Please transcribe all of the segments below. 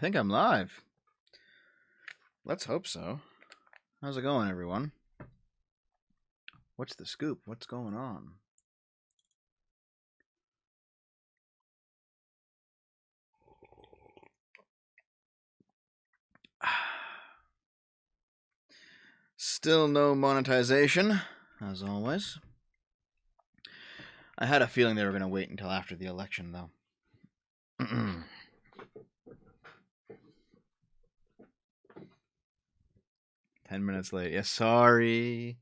think I'm live. Let's hope so. How's it going, everyone? What's the scoop? What's going on? Still no monetization, as always. I had a feeling they were going to wait until after the election, though. 10 minutes late. Yeah, sorry.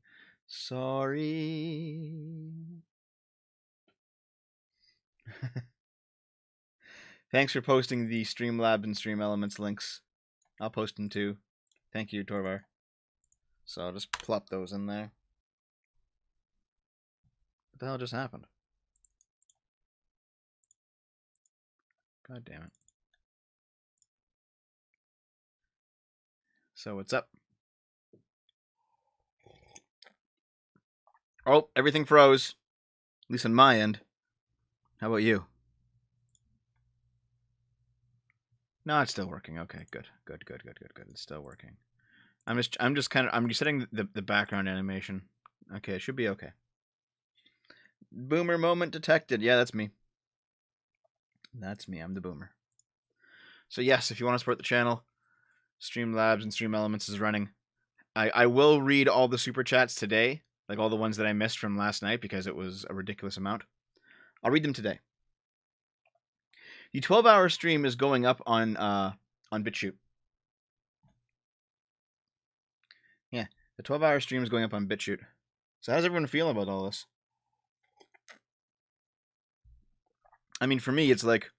Thanks for posting the Streamlabs and Stream Elements links. I'll post them too. Thank you, Torvar. So I'll just plop those in there. What the hell just happened? God damn it. So what's up? Oh, everything froze. At least on my end. How about you? No, it's still working. Okay, good. It's still working. I'm just setting the background animation. Okay, it should be okay. Boomer moment detected. Yeah, that's me. That's me. I'm the boomer. So yes, if you want to support the channel, Streamlabs and Stream Elements is running. I will read all the super chats today, like all the ones that I missed from last night because it was a ridiculous amount. I'll read them today. The 12-hour stream is going up on BitChute. Yeah, the 12-hour stream is going up on BitChute. So how's everyone feeling about all this? I mean, for me, it's like,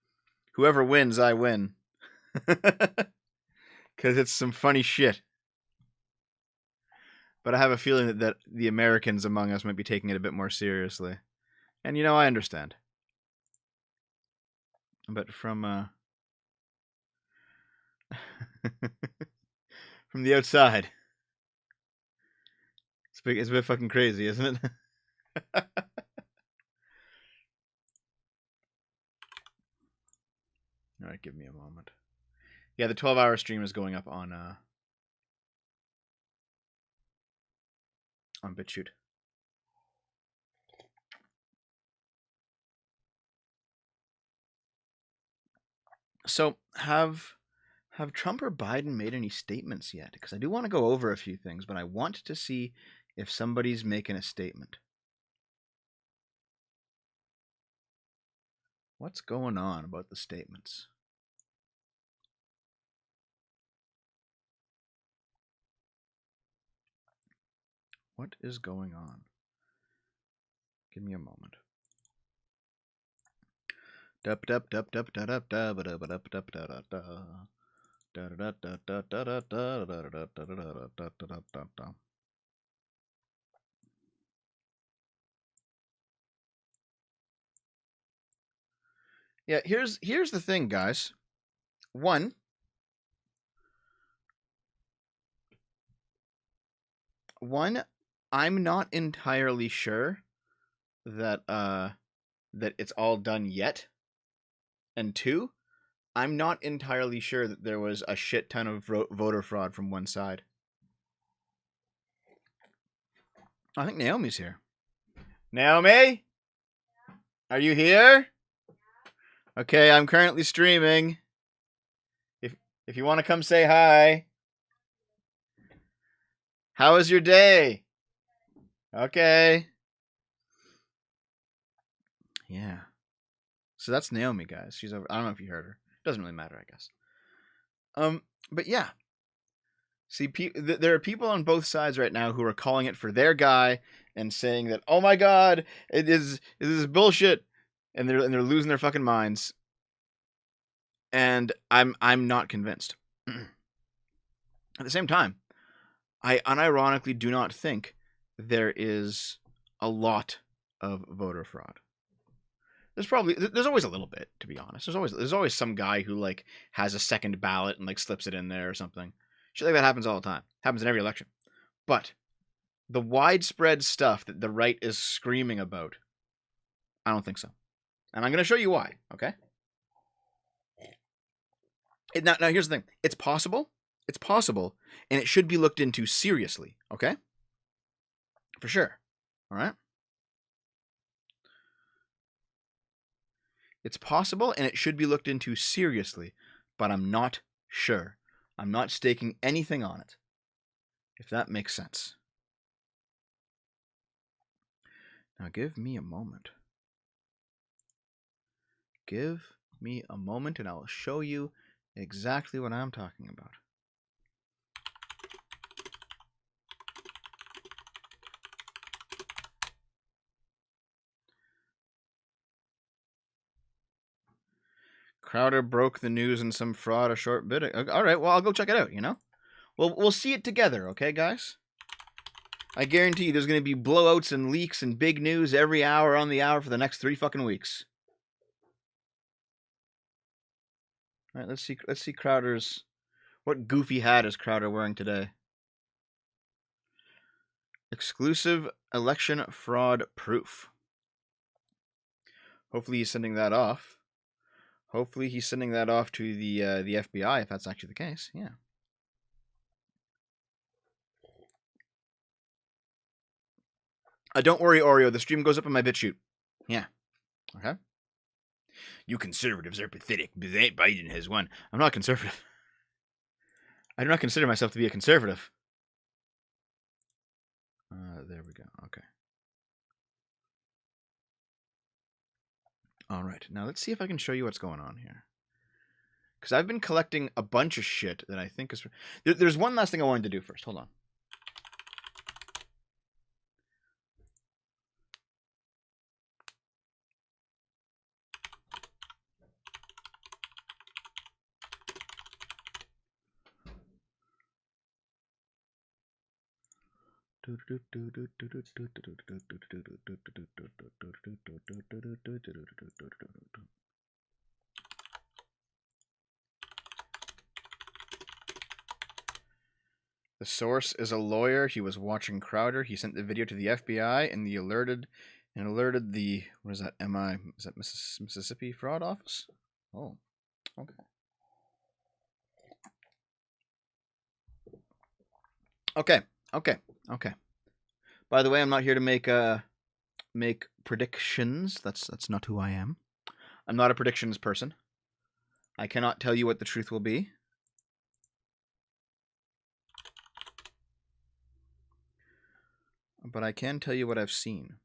whoever wins, I win. Because it's some funny shit. But I have a feeling that the Americans among us might be taking it a bit more seriously. And, you know, I understand. But from from the outside, it's a bit fucking crazy, isn't it? All right, give me a moment. Yeah, the 12-hour stream is going up on BitChute. So, have Trump or Biden made any statements yet? Because I do want to go over a few things, but I want to see if somebody's making a statement. What's going on about the statements? What is going on? Give me a moment. Yeah, here's the thing, guys. One, I'm not entirely sure that that it's all done yet. And two, I'm not entirely sure that there was a shit ton of voter fraud from one side. I think Naomi's here. Naomi? Are you here? Okay, I'm currently streaming. If you want to come say hi. How was your day? Okay. Yeah. So that's Naomi, guys. She's over. I don't know if you heard her. Doesn't really matter, I guess. But yeah. See, there are people on both sides right now who are calling it for their guy and saying that, oh my god, it is bullshit, and they're losing their fucking minds. And I'm not convinced. At the same time, I unironically do not think there is a lot of voter fraud. There's always a little bit, to be honest. There's always some guy who like has a second ballot and like slips it in there or something. Shit like that happens all the time. Happens in every election. But the widespread stuff that the right is screaming about, I don't think so. And I'm going to show you why, okay? Now, here's the thing. It's possible. It's possible, and it should be looked into seriously. Okay, for sure. All right. It's possible, and it should be looked into seriously, but I'm not sure. I'm not staking anything on it. If that makes sense. Now, give me a moment. Give me a moment, and I will show you exactly what I'm talking about. Crowder broke the news in some fraud a short bit ago. All right, well, I'll go check it out, We'll see it together, okay, guys? I guarantee you there's going to be blowouts and leaks and big news every hour on the hour for the next 3 fucking weeks. All right, let's see Crowder's... What goofy hat is Crowder wearing today? Exclusive election fraud proof. Hopefully he's sending that off. Hopefully he's sending that off to the FBI if that's actually the case. Yeah. Don't worry, Oreo. The stream goes up in my BitChute. Yeah. Okay. You conservatives are pathetic. Biden has won. I'm not conservative. I do not consider myself to be a conservative. There we go. Okay. All right. Now let's see if I can show you what's going on here. Because I've been collecting a bunch of shit that I think is... There's one last thing I wanted to do first. Hold on. The source is a lawyer. He was watching Crowder. He sent the video to the FBI and alerted the, what is that, is that Mississippi Fraud Office? Oh, okay. Okay. By the way, I'm not here to make predictions. That's not who I am. I'm not a predictions person. I cannot tell you what the truth will be. But I can tell you what I've seen.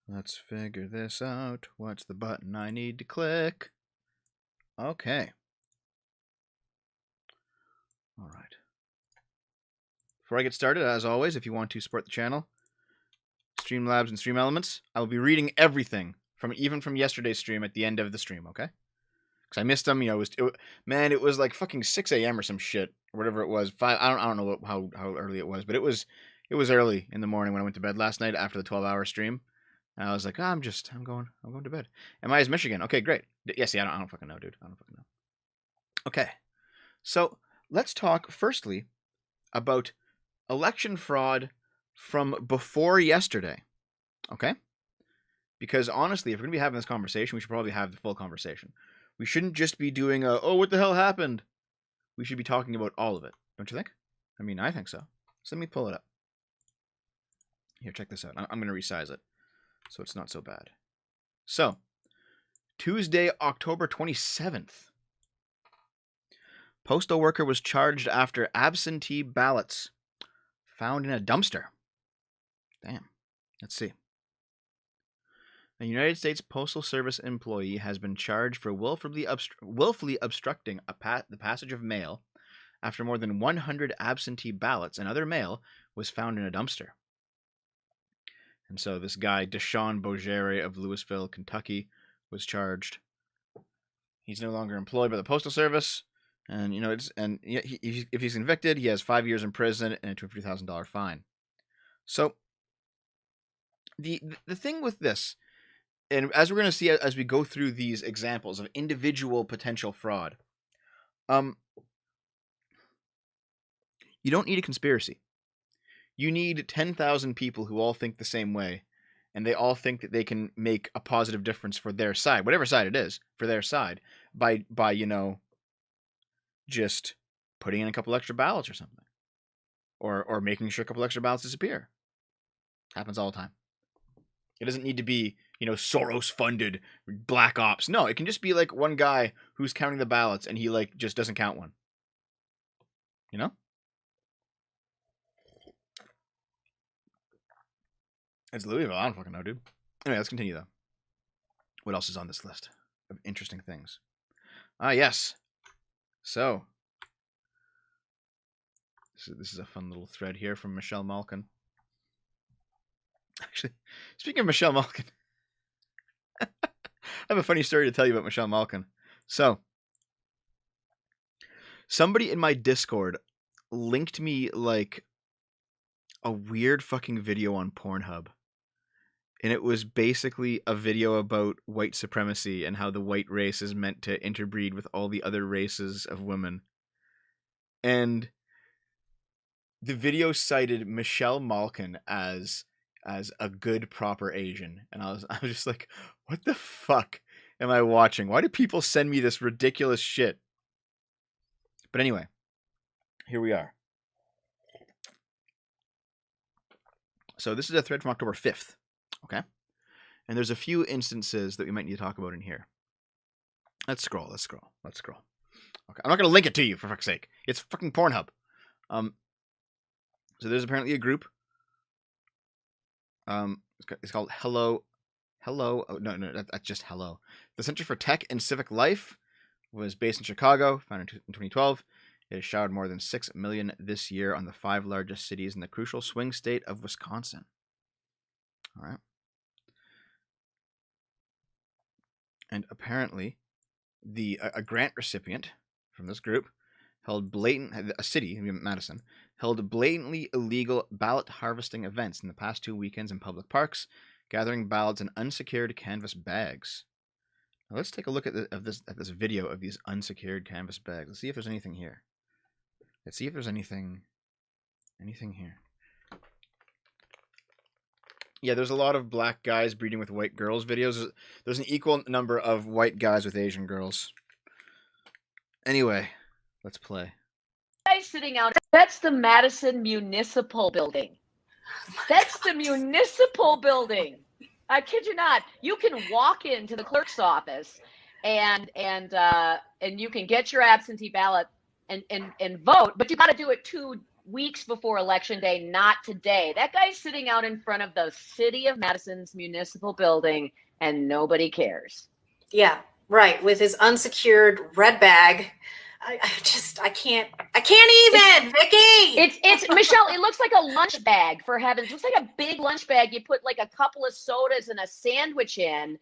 Let's figure this out. What's the button I need to click? Okay. All right. Before I get started, as always, if you want to support the channel, Streamlabs and Stream Elements, I will be reading everything even from yesterday's stream at the end of the stream, okay? Because I missed them, it was like fucking 6 a.m. or some shit, or whatever it was. I don't know how early it was, but it was early in the morning when I went to bed last night after the 12-hour stream. And I was like, I'm going to bed. Am I as Michigan? Okay, great. Yes, yeah, I don't fucking know, dude. I don't fucking know. Okay, so let's talk firstly about election fraud from before yesterday, okay? Because honestly, if we're going to be having this conversation, we should probably have the full conversation. We shouldn't just be doing oh, what the hell happened? We should be talking about all of it, don't you think? I mean, I think so. So let me pull it up. Here, check this out. I'm going to resize it so it's not so bad. So, Tuesday, October 27th. Postal worker was charged after absentee ballots found in a dumpster. Damn. Let's see. A United States Postal Service employee has been charged for willfully obstructing the passage of mail after more than 100 absentee ballots and other mail was found in a dumpster. And so this guy, Deshaun Bogere of Louisville, Kentucky, was charged. He's no longer employed by the Postal Service. And, if he's convicted, he has 5 years in prison and a $250,000 fine. So, the thing with this, and as we're going to see as we go through these examples of individual potential fraud, you don't need a conspiracy. You need 10,000 people who all think the same way and they all think that they can make a positive difference for their side, whatever side it is, for their side, by just putting in a couple extra ballots or something, or making sure a couple extra ballots disappear. Happens all the time. It doesn't need to be, Soros-funded black ops. No, it can just be like one guy who's counting the ballots and he just doesn't count one. It's Louisville. I don't fucking know, dude. Anyway, let's continue though. What else is on this list of interesting things? Yes. So, this is a fun little thread here from Michelle Malkin. Actually, speaking of Michelle Malkin, I have a funny story to tell you about Michelle Malkin. So, somebody in my Discord linked me a weird fucking video on Pornhub. And it was basically a video about white supremacy and how the white race is meant to interbreed with all the other races of women. And the video cited Michelle Malkin as a good, proper Asian. And I was just like, what the fuck am I watching? Why do people send me this ridiculous shit? But anyway, here we are. So this is a thread from October 5th. Okay? And there's a few instances that we might need to talk about in here. Let's scroll. Okay. I'm not going to link it to you, for fuck's sake. It's fucking Pornhub. So there's apparently a group. It's called Hello. Oh, no, that's just Hello. The Center for Tech and Civic Life was based in Chicago, founded in 2012. It has showered more than $6 million this year on the 5 largest cities in the crucial swing state of Wisconsin. All right. And apparently, a grant recipient from this group a city, Madison, held blatantly illegal ballot harvesting events in the past 2 weekends in public parks, gathering ballots in unsecured canvas bags. Now let's take a look at this video of these unsecured canvas bags. Let's see if there's anything here. Let's see if there's anything here. Yeah, there's a lot of black guys breeding with white girls videos. There's an equal number of white guys with Asian girls. Anyway, let's play. Guys sitting out. That's the Madison Municipal Building. That's the municipal building. I kid you not. You can walk into the clerk's office and you can get your absentee ballot and vote, but you got to do it 2 weeks before Election Day, not today. That guy's sitting out in front of the City of Madison's municipal building, and nobody cares. Yeah, right. With his unsecured red bag. I can't even, Vicky. It's Michelle. It looks like a lunch bag, for heavens. It looks like a big lunch bag. You put a couple of sodas and a sandwich in,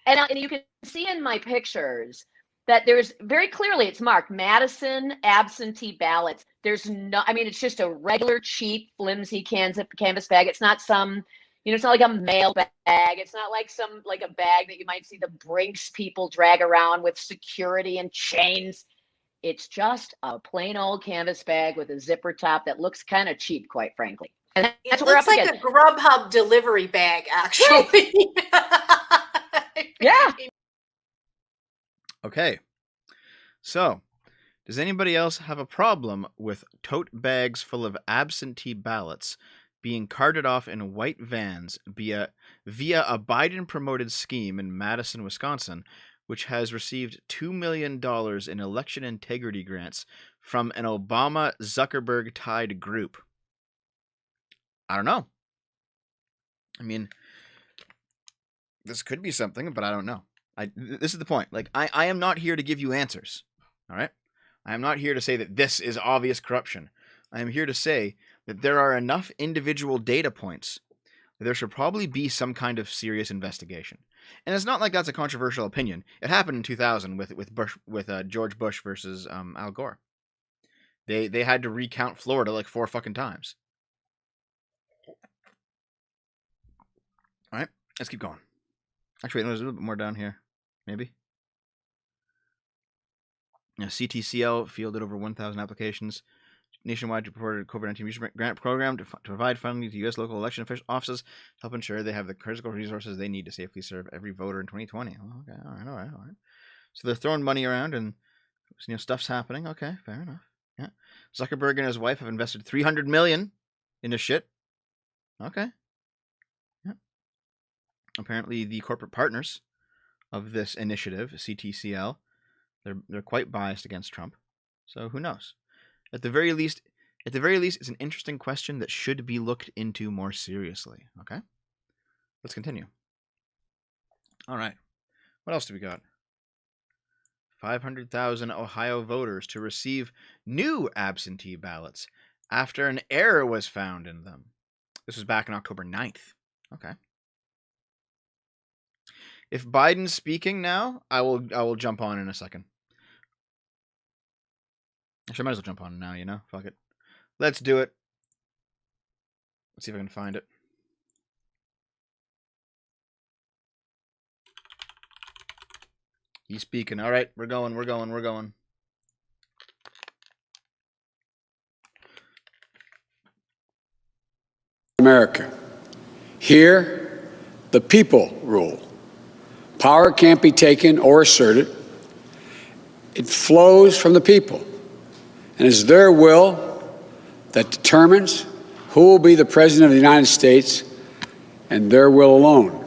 and you can see in my pictures that there's very clearly, it's marked Madison absentee ballots. There's no, it's just a regular cheap flimsy canvas bag. It's not some, it's not like a mail bag. It's not like a bag that you might see the Brinks people drag around with security and chains. It's just a plain old canvas bag with a zipper top that looks kind of cheap, quite frankly. And that's what we're up against. It looks like a Grubhub delivery bag, actually. Yeah. Okay, so does anybody else have a problem with tote bags full of absentee ballots being carted off in white vans via a Biden-promoted scheme in Madison, Wisconsin, which has received $2 million in election integrity grants from an Obama-Zuckerberg-tied group? I don't know. This could be something, but I don't know. This is the point. I am not here to give you answers. All right? I am not here to say that this is obvious corruption. I am here to say that there are enough individual data points that there should probably be some kind of serious investigation. And it's not like that's a controversial opinion. It happened in 2000 with George Bush versus Al Gore. They had to recount Florida 4 fucking times. All right, let's keep going. Actually, there's a little bit more down here. Maybe. CTCL fielded over 1,000 applications nationwide reported COVID-19 grant program to provide funding to U.S. local election offices to help ensure they have the critical resources they need to safely serve every voter in 2020. Oh, okay, all right. So they're throwing money around and stuff's happening. Okay, fair enough. Yeah, Zuckerberg and his wife have invested $300 million into shit. Okay. Yeah. Apparently, the corporate partners of this initiative, CTCL, they're quite biased against Trump. So who knows? At the very least, it's an interesting question that should be looked into more seriously. Okay, let's continue. All right, what else do we got? 500,000 Ohio voters to receive new absentee ballots after an error was found in them. This was back on October 9th. Okay. If Biden's speaking now, I will jump on in a second. Actually, I might as well jump on now, Fuck it. Let's do it. Let's see if I can find it. He's speaking. All right, we're going. America. Here, the people rule. Power can't be taken or asserted. It flows from the people. And it's their will that determines who will be the President of the United States, and their will alone.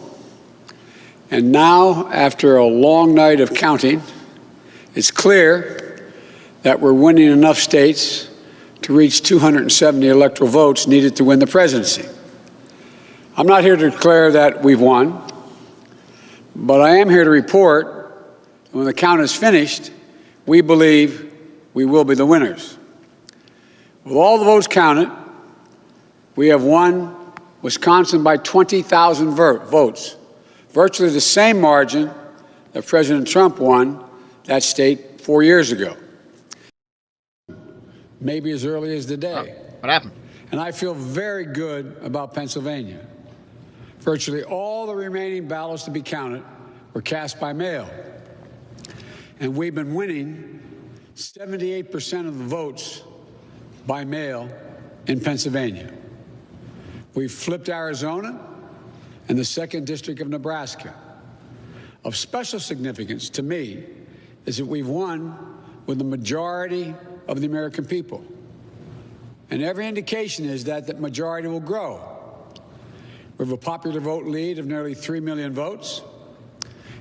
And now, after a long night of counting, it's clear that we're winning enough states to reach 270 electoral votes needed to win the presidency. I'm not here to declare that we've won, but I am here to report that when the count is finished, we believe we will be the winners. With all the votes counted, we have won Wisconsin by 20,000 votes, virtually the same margin that President Trump won that state 4 years ago. Maybe as early as today. What happened? And I feel very good about Pennsylvania. Virtually all the remaining ballots to be counted were cast by mail. And we've been winning 78% of the votes by mail in Pennsylvania. We've flipped Arizona and the 2nd District of Nebraska. Of special significance to me is that we've won with the majority of the American people. And every indication is that that majority will grow. We have a popular vote lead of nearly 3 million votes,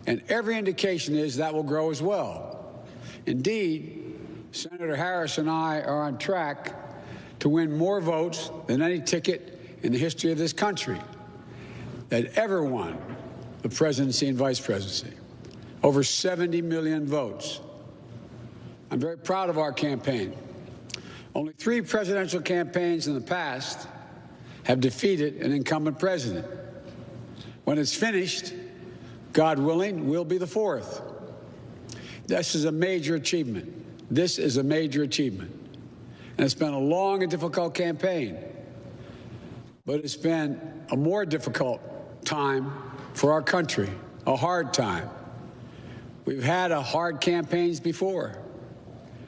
and every indication is that will grow as well. Indeed, Senator Harris and I are on track to win more votes than any ticket in the history of this country that ever won the presidency and vice presidency. Over 70 million votes. I'm very proud of our campaign. Only 3 presidential campaigns in the past have defeated an incumbent president. When it's finished, God willing, we'll be the 4th. This is a major achievement. This is a major achievement. And it's been a long and difficult campaign. But it's been a more difficult time for our country, a hard time. We've had hard campaigns before.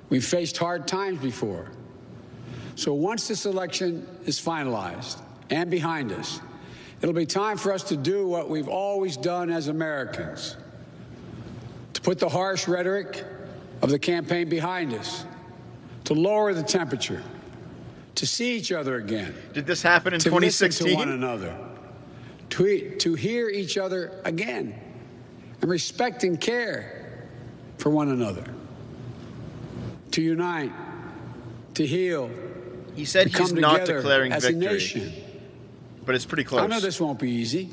We've faced hard times before. So once this election is finalized and behind us, it'll be time for us to do what we've always done as Americans, to put the harsh rhetoric of the campaign behind us, to lower the temperature, to see each other again. Did this happen in to 2016? listen to one another, to hear each other again, and respect and care for one another, to unite, to heal. He said to he's come not together declaring as victory, a nation. but it's pretty close. I know this won't be easy.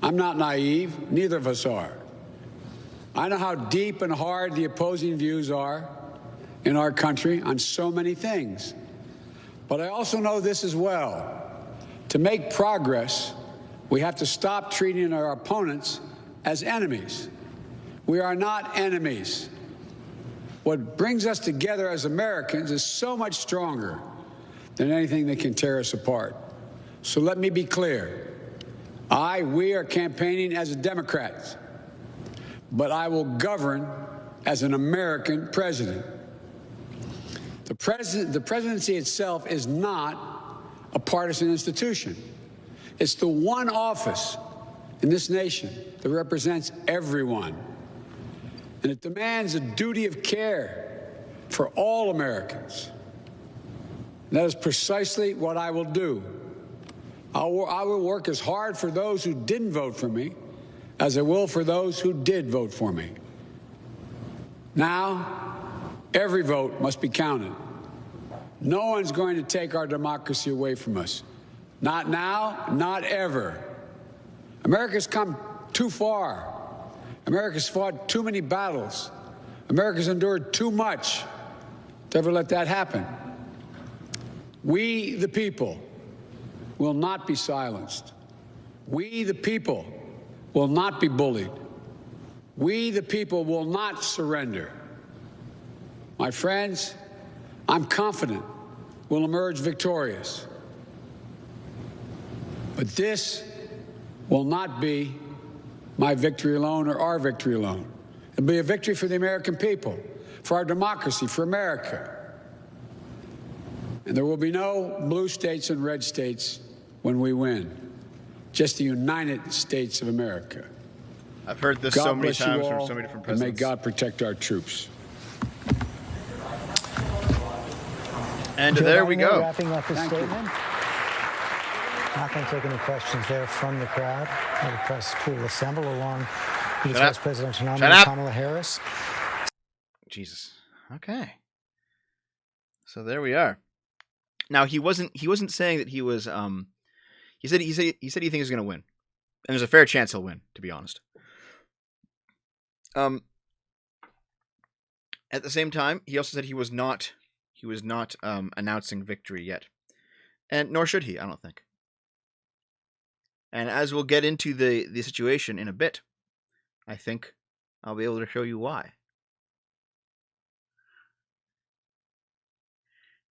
I'm not naive. Neither of us are. I know how deep and hard the opposing views are in our country on so many things. But I also know this as well. To make progress, we have to stop treating our opponents as enemies. We are not enemies. What brings us together as Americans is so much stronger than anything that can tear us apart. So let me be clear. We are campaigning as Democrats, but I will govern as an American president. The The presidency itself is not a partisan institution. It's the one office in this nation that represents everyone. And it demands a duty of care for all Americans. And that is precisely what I will do. I will work as hard for those who didn't vote for me as I will for those who did vote for me. Now, every vote must be counted. No one's going to take our democracy away from us. Not now, not ever. America's come too far. America's fought too many battles. America's endured too much to ever let that happen. We, the people, will not be silenced. We, the people, will not be bullied. We, the people, will not surrender. My friends, I'm confident we'll emerge victorious. But this will not be my victory alone or our victory alone. It'll be a victory for the American people, for our democracy, for America. And there will be no blue states and red states when we win. Just the United States of America. I've heard this God so many bless you times all, from so many different and may presidents. God protect our troops. And Joe there we Biden go. wrapping up his Thank you. statement. Not going to take any questions there from the crowd. The press pool assemble along with Shut up. Vice Presidential Shut nominee up. Kamala Harris. Jesus. Okay. So there we are. Now he wasn't saying that he was he said he thinks he's going to win. And there's a fair chance he'll win, to be honest. At the same time, he also said he was not announcing victory yet. And nor should he, I don't think. And as we'll get into the situation in a bit, I think I'll be able to show you why.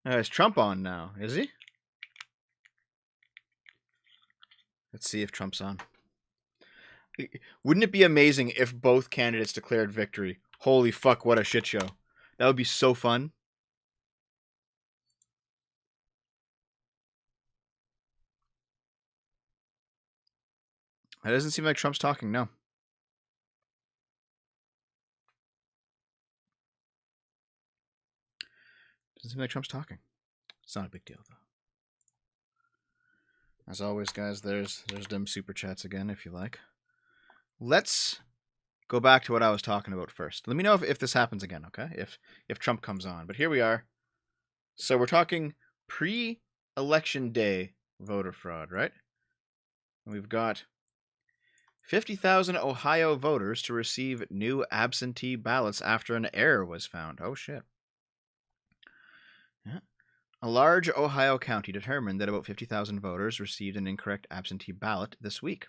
Is Trump on now? Is he? Let's see if Trump's on. Wouldn't it be amazing if both candidates declared victory? Holy fuck, what a shit show. That would be so fun. It doesn't seem like Trump's talking, no. Doesn't seem like Trump's talking. It's not a big deal, though. As always, guys, there's them super chats again, if you like. Let's go back to what I was talking about first. Let me know if this happens again, okay? If Trump comes on. But here we are. So we're talking pre-election day voter fraud, right? And we've got 50,000 Ohio voters to receive new absentee ballots after an error was found. Oh, shit. Yeah. A large Ohio county determined that about 50,000 voters received an incorrect absentee ballot this week,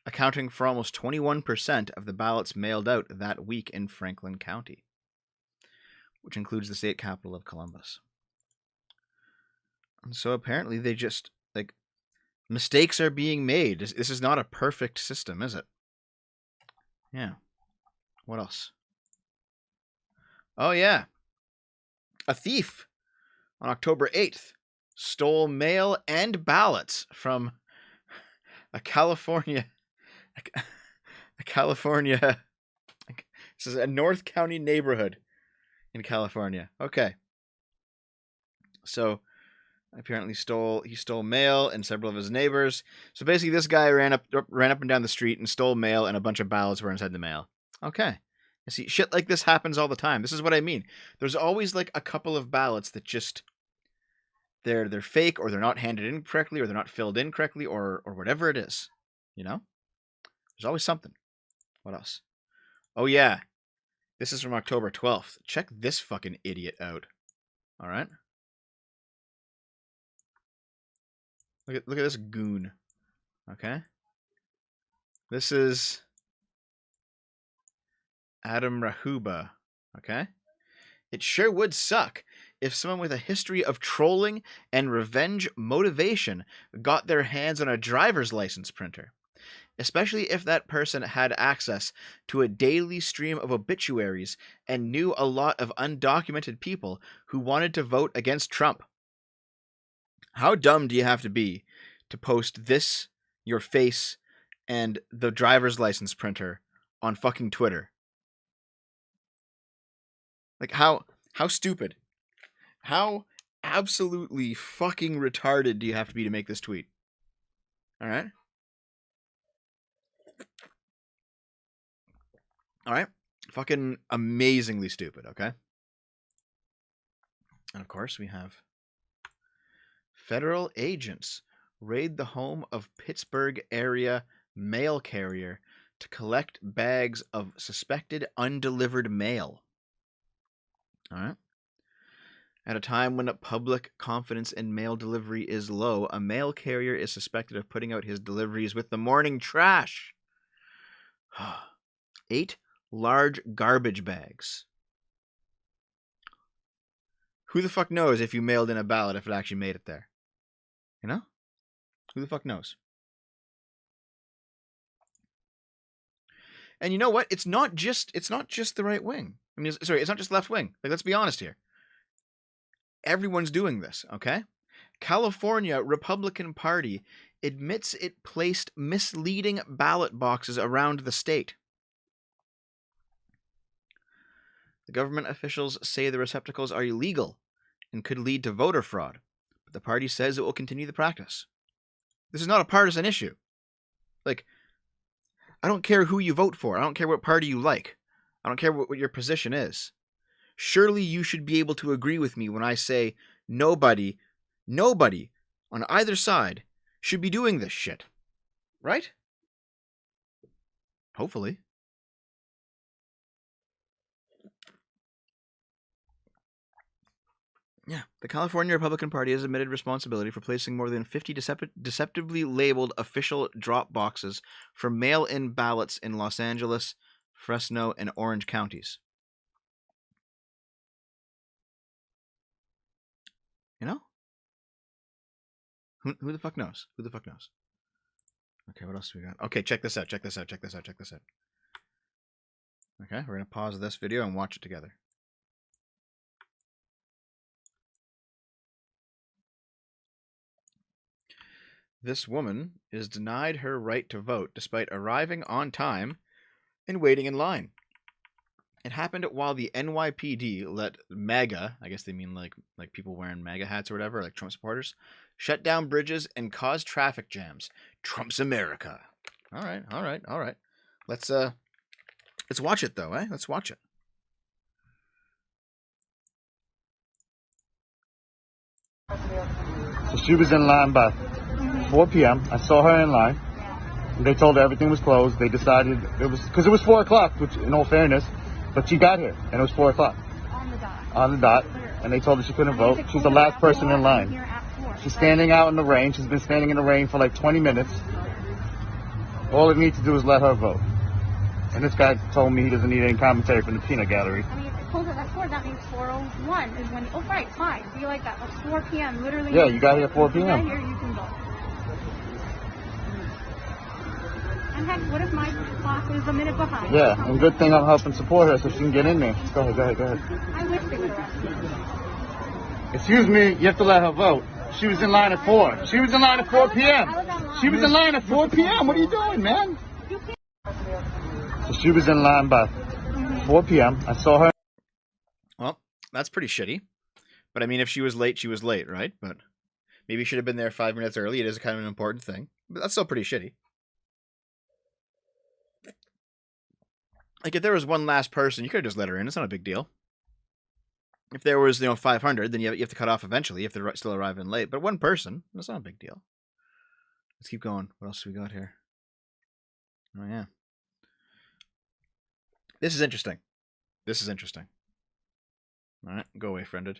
accounting for almost 21% of the ballots mailed out that week in Franklin County, which includes the state capital of Columbus. And so apparently they just, mistakes are being made. This is not a perfect system, is it? Yeah. What else? Oh, yeah. A thief on October 8th stole mail and ballots from a California, this is a North County neighborhood in California. Okay. So apparently he stole mail and several of his neighbors. So basically this guy ran up and down the street and stole mail, and a bunch of ballots were inside the mail. Okay. See, shit like this happens all the time. This is what I mean. There's always a couple of ballots that just they're fake, or they're not handed in correctly, or they're not filled in correctly, or whatever it is. You know? There's always something. What else? Oh yeah. This is from October 12th. Check this fucking idiot out. All right? Look at this goon. Okay? This is Adam Rahuba. Okay? It sure would suck if someone with a history of trolling and revenge motivation got their hands on a driver's license printer. especially if that person had access to a daily stream of obituaries and knew a lot of undocumented people who wanted to vote against Trump. How dumb do you have to be to post this, your face, and the driver's license printer on fucking Twitter? Like, how stupid, how absolutely fucking retarded do you have to be to make this tweet? All right? All right? Fucking amazingly stupid, okay? And of course, we have federal agents raid the home of Pittsburgh area mail carrier to collect bags of suspected undelivered mail. All right. At a time when public confidence in mail delivery is low, a mail carrier is suspected of putting out his deliveries with the morning trash. 8 large garbage bags. Who the fuck knows if you mailed in a ballot if it actually made it there? You know? Who the fuck knows? And you know what? It's not just the right wing. I mean, sorry, it's not just left wing. Like, let's be honest here. Everyone's doing this, okay? California Republican Party admits it placed misleading ballot boxes around the state. The government officials say the receptacles are illegal and could lead to voter fraud, but the party says it will continue the practice. This is not a partisan issue. Like, I don't care who you vote for. I don't care what party you like. I don't care what your position is. Surely you should be able to agree with me when I say nobody on either side should be doing this shit. Right? Hopefully. Yeah, the California Republican Party has admitted responsibility for placing more than 50 deceptively labeled official drop boxes for mail-in ballots in Los Angeles, Fresno, and Orange counties. You know? Who the fuck knows? Who the fuck knows? Okay, what else do we got? Okay, check this out. Okay, we're going to pause this video and watch it together. This woman is denied her right to vote despite arriving on time and waiting in line. It happened while the NYPD let MAGA, I guess they mean like people wearing MAGA hats or whatever, like Trump supporters, shut down bridges and cause traffic jams. Trump's America. All right. Let's watch it though, eh? Let's watch it. So she was in line by 4 p.m. I saw her in line. They told her everything was closed. They decided it was because it was 4 o'clock, which, in all fairness, but she got here and it was 4 o'clock. On the dot. And they told her she couldn't vote. She's the last person in line. She's standing out in the rain. She's been standing in the rain for like 20 minutes. All it needs to do is let her vote. And this guy told me he doesn't need any commentary from the peanut gallery. I mean, if it's closed at 4, that means 4:01 is when. Oh, right, fine. Be like that. That's 4 p.m. Literally. Yeah, you got here at 4 p.m. You got here, you can vote. And heck, what if my clock is a minute behind? Yeah, and good thing I'm helping support her so she can get in there. Go ahead. I wish they would arrest me. Excuse me, you have to let her vote. She was in line at 4. She was in line at 4 p.m. She was in line at 4 p.m. What are you doing, man? So she was in line by 4 p.m. I saw her. Well, that's pretty shitty. But I mean, if she was late, right? But maybe she should have been there 5 minutes early. It is kind of an important thing. But that's still pretty shitty. Like, if there was one last person, you could have just let her in. It's not a big deal. If there was, 500, then you have to cut off eventually if they're still arriving late. But one person, that's not a big deal. Let's keep going. What else do we got here? Oh, yeah. This is interesting. All right, go away, friended.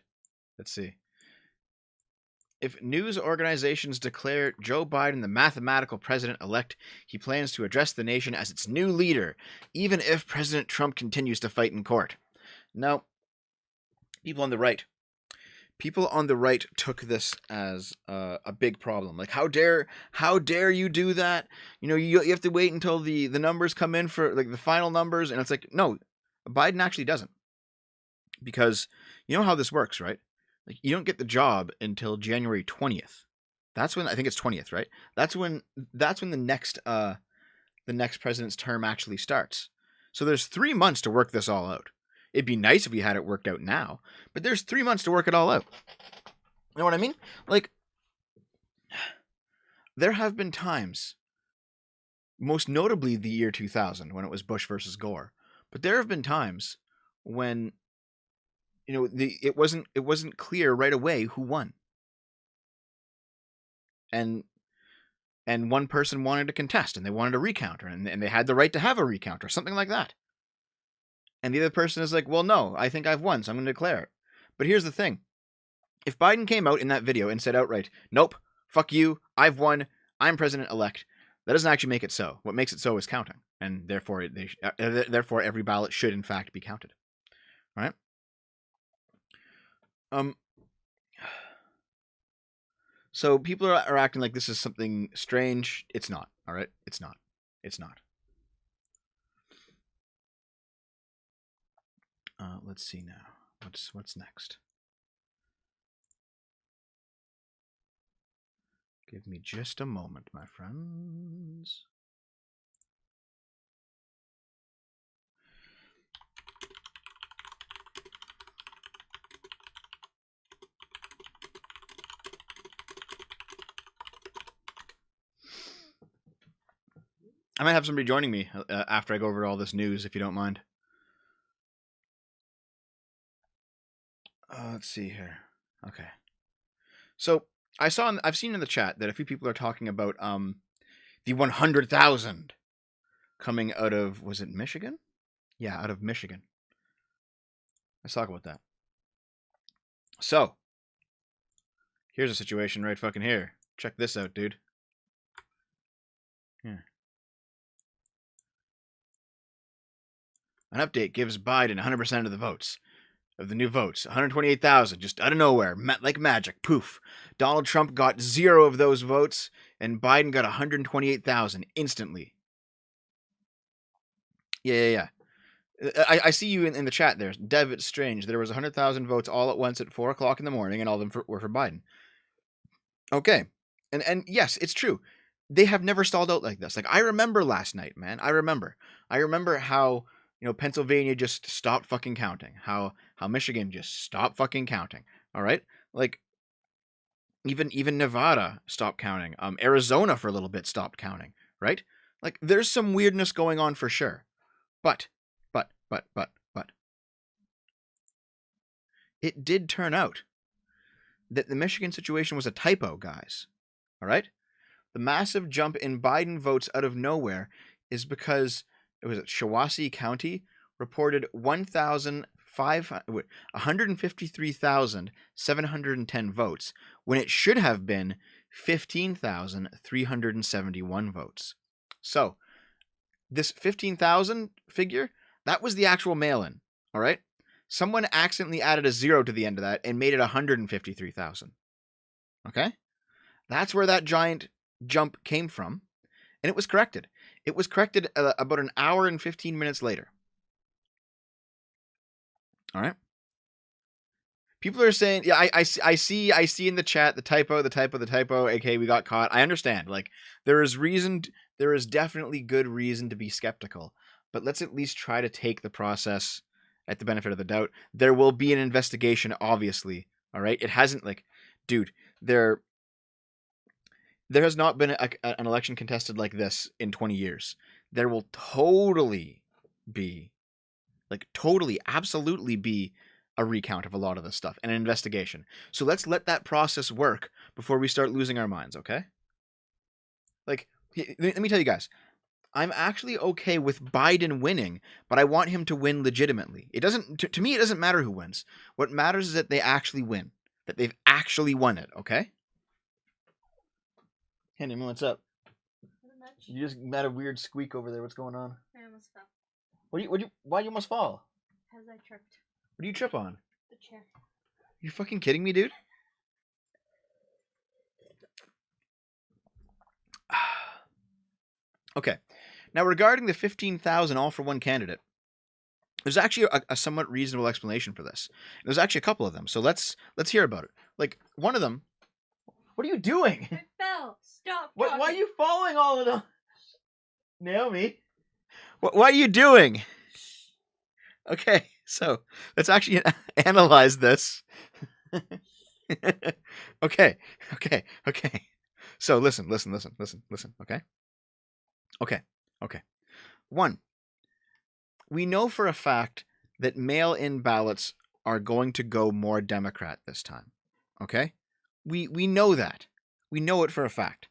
Let's see. If news organizations declare Joe Biden the mathematical president-elect, he plans to address the nation as its new leader, even if President Trump continues to fight in court. Now, people on the right, people on the right took this as a big problem. Like, how dare you do that? You have to wait until the numbers come in for like the final numbers, and it's like, no, Biden actually doesn't, because you know how this works, right? Like, you don't get the job until January 20th. That's when, I think it's 20th, right? That's when the next president's term actually starts. So there's 3 months to work this all out. It'd be nice if we had it worked out now, but there's 3 months to work it all out. You know what I mean? Like, there have been times, most notably the year 2000 when it was Bush versus Gore, but there have been times when it wasn't clear right away who won. And one person wanted to contest, and they wanted a recounter, and they had the right to have a recounter, something like that. And the other person is like, well, no, I think I've won, so I'm going to declare it. But here's the thing. If Biden came out in that video and said outright, nope, fuck you, I've won, I'm president-elect, that doesn't actually make it so. What makes it so is counting. And therefore, therefore every ballot should, in fact, be counted. All right? So people are acting like this is something strange. It's not, all right? It's not. It's not. Let's see now. What's next? Give me just a moment, my friends. I might have somebody joining me after I go over all this news, if you don't mind. Let's see here. Okay. So I've seen in the chat that a few people are talking about the 100,000 coming out of, was it Michigan? Yeah, out of Michigan. Let's talk about that. So here's a situation right fucking here. Check this out, dude. Here. An update gives Biden 100% of the votes. Of the new votes, 128,000, just out of nowhere, like magic, poof. Donald Trump got 0 of those votes, and Biden got 128,000 instantly. Yeah. I see you in the chat there. Dev, it's strange. There was 100,000 votes all at once at 4 o'clock in the morning, and all of them were for Biden. Okay. And yes, it's true. They have never stalled out like this. Like, I remember last night, man. I remember how, Pennsylvania just stopped fucking counting. How Michigan just stopped fucking counting. All right? Like, even Nevada stopped counting. Arizona for a little bit stopped counting, right? Like, there's some weirdness going on for sure. But it did turn out that the Michigan situation was a typo, guys. All right? The massive jump in Biden votes out of nowhere is because it was at Shiawassee County reported 153,710 votes when it should have been 15,371 votes. So this 15,000 figure, that was the actual mail-in. All right. Someone accidentally added a 0 to the end of that and made it 153,000. Okay. That's where that giant jump came from, and it was corrected. It was corrected about an hour and 15 minutes later. All right. People are saying, yeah, I see in the chat the typo, aka we got caught. I understand. Like, there is definitely good reason to be skeptical, but let's at least try to take the process at the benefit of the doubt. There will be an investigation, obviously. All right. It hasn't, like, dude, there has not been an election contested like this in 20 years. There will absolutely be a recount of a lot of this stuff and an investigation. So let's let that process work before we start losing our minds, okay? Like, let me tell you guys, I'm actually okay with Biden winning, but I want him to win legitimately. It doesn't, to me, it doesn't matter who wins. What matters is that they actually win, that they've actually won it, okay? Henry, what's up? Not much. You just made a weird squeak over there. What's going on? I almost fell. Why you almost fall? Because I tripped What do you trip on? the chair. You fucking kidding me, dude? Okay. Now, regarding the 15,000 all-for-one candidate, there's actually a somewhat reasonable explanation for this. There's actually a couple of them, so let's hear about it. Like, one of them... What are you doing? I fell. Stop. Why are you falling all of them? Naomi? What are you doing? Okay, so let's actually analyze this. Okay. So listen, okay? Okay. One, we know for a fact that mail-in ballots are going to go more Democrat this time, okay? We know that. We know it for a fact.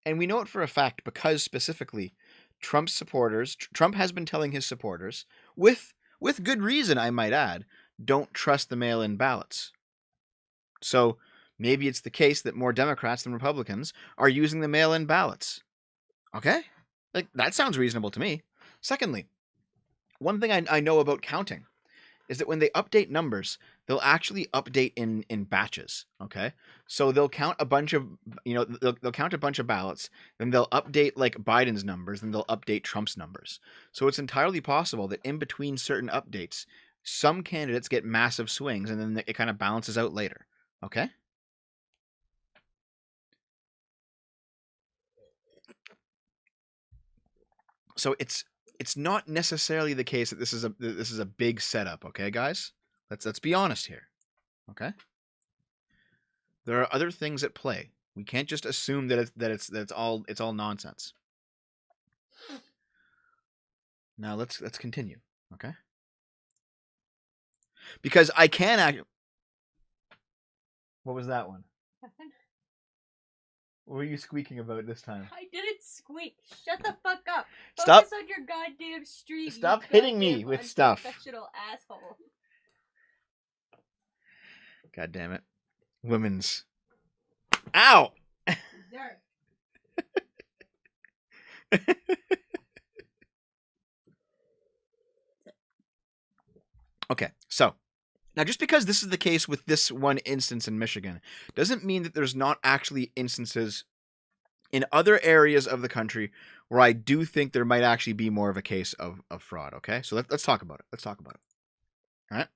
And we know it for a fact because specifically Trump has been telling his supporters, with good reason I might add, don't trust the mail-in ballots. So maybe it's the case that more Democrats than Republicans are using the mail-in ballots. Okay? Like, that sounds reasonable to me. Secondly, one thing I know about counting is that when they update numbers, they'll actually update in batches, okay? So they'll count a bunch of, they'll count a bunch of ballots, then they'll update like Biden's numbers, then they'll update Trump's numbers. So it's entirely possible that in between certain updates, some candidates get massive swings and then it kind of balances out later, okay? So it's not necessarily the case that this is a big setup, okay, guys? Let's be honest here, okay? There are other things at play. We can't just assume that it's all nonsense. Now let's continue, okay? Because I can act. What was that one? Nothing. What were you squeaking about this time? I didn't squeak. Shut the fuck up. Stop. Focus on your goddamn stream. Stop hitting me with stuff. Unprofessional asshole. God damn it. Women's. Ow! There. Okay, so now just because this is the case with this one instance in Michigan doesn't mean that there's not actually instances in other areas of the country where I do think there might actually be more of a case of fraud, okay? So let's talk about it. Let's talk about it. All right?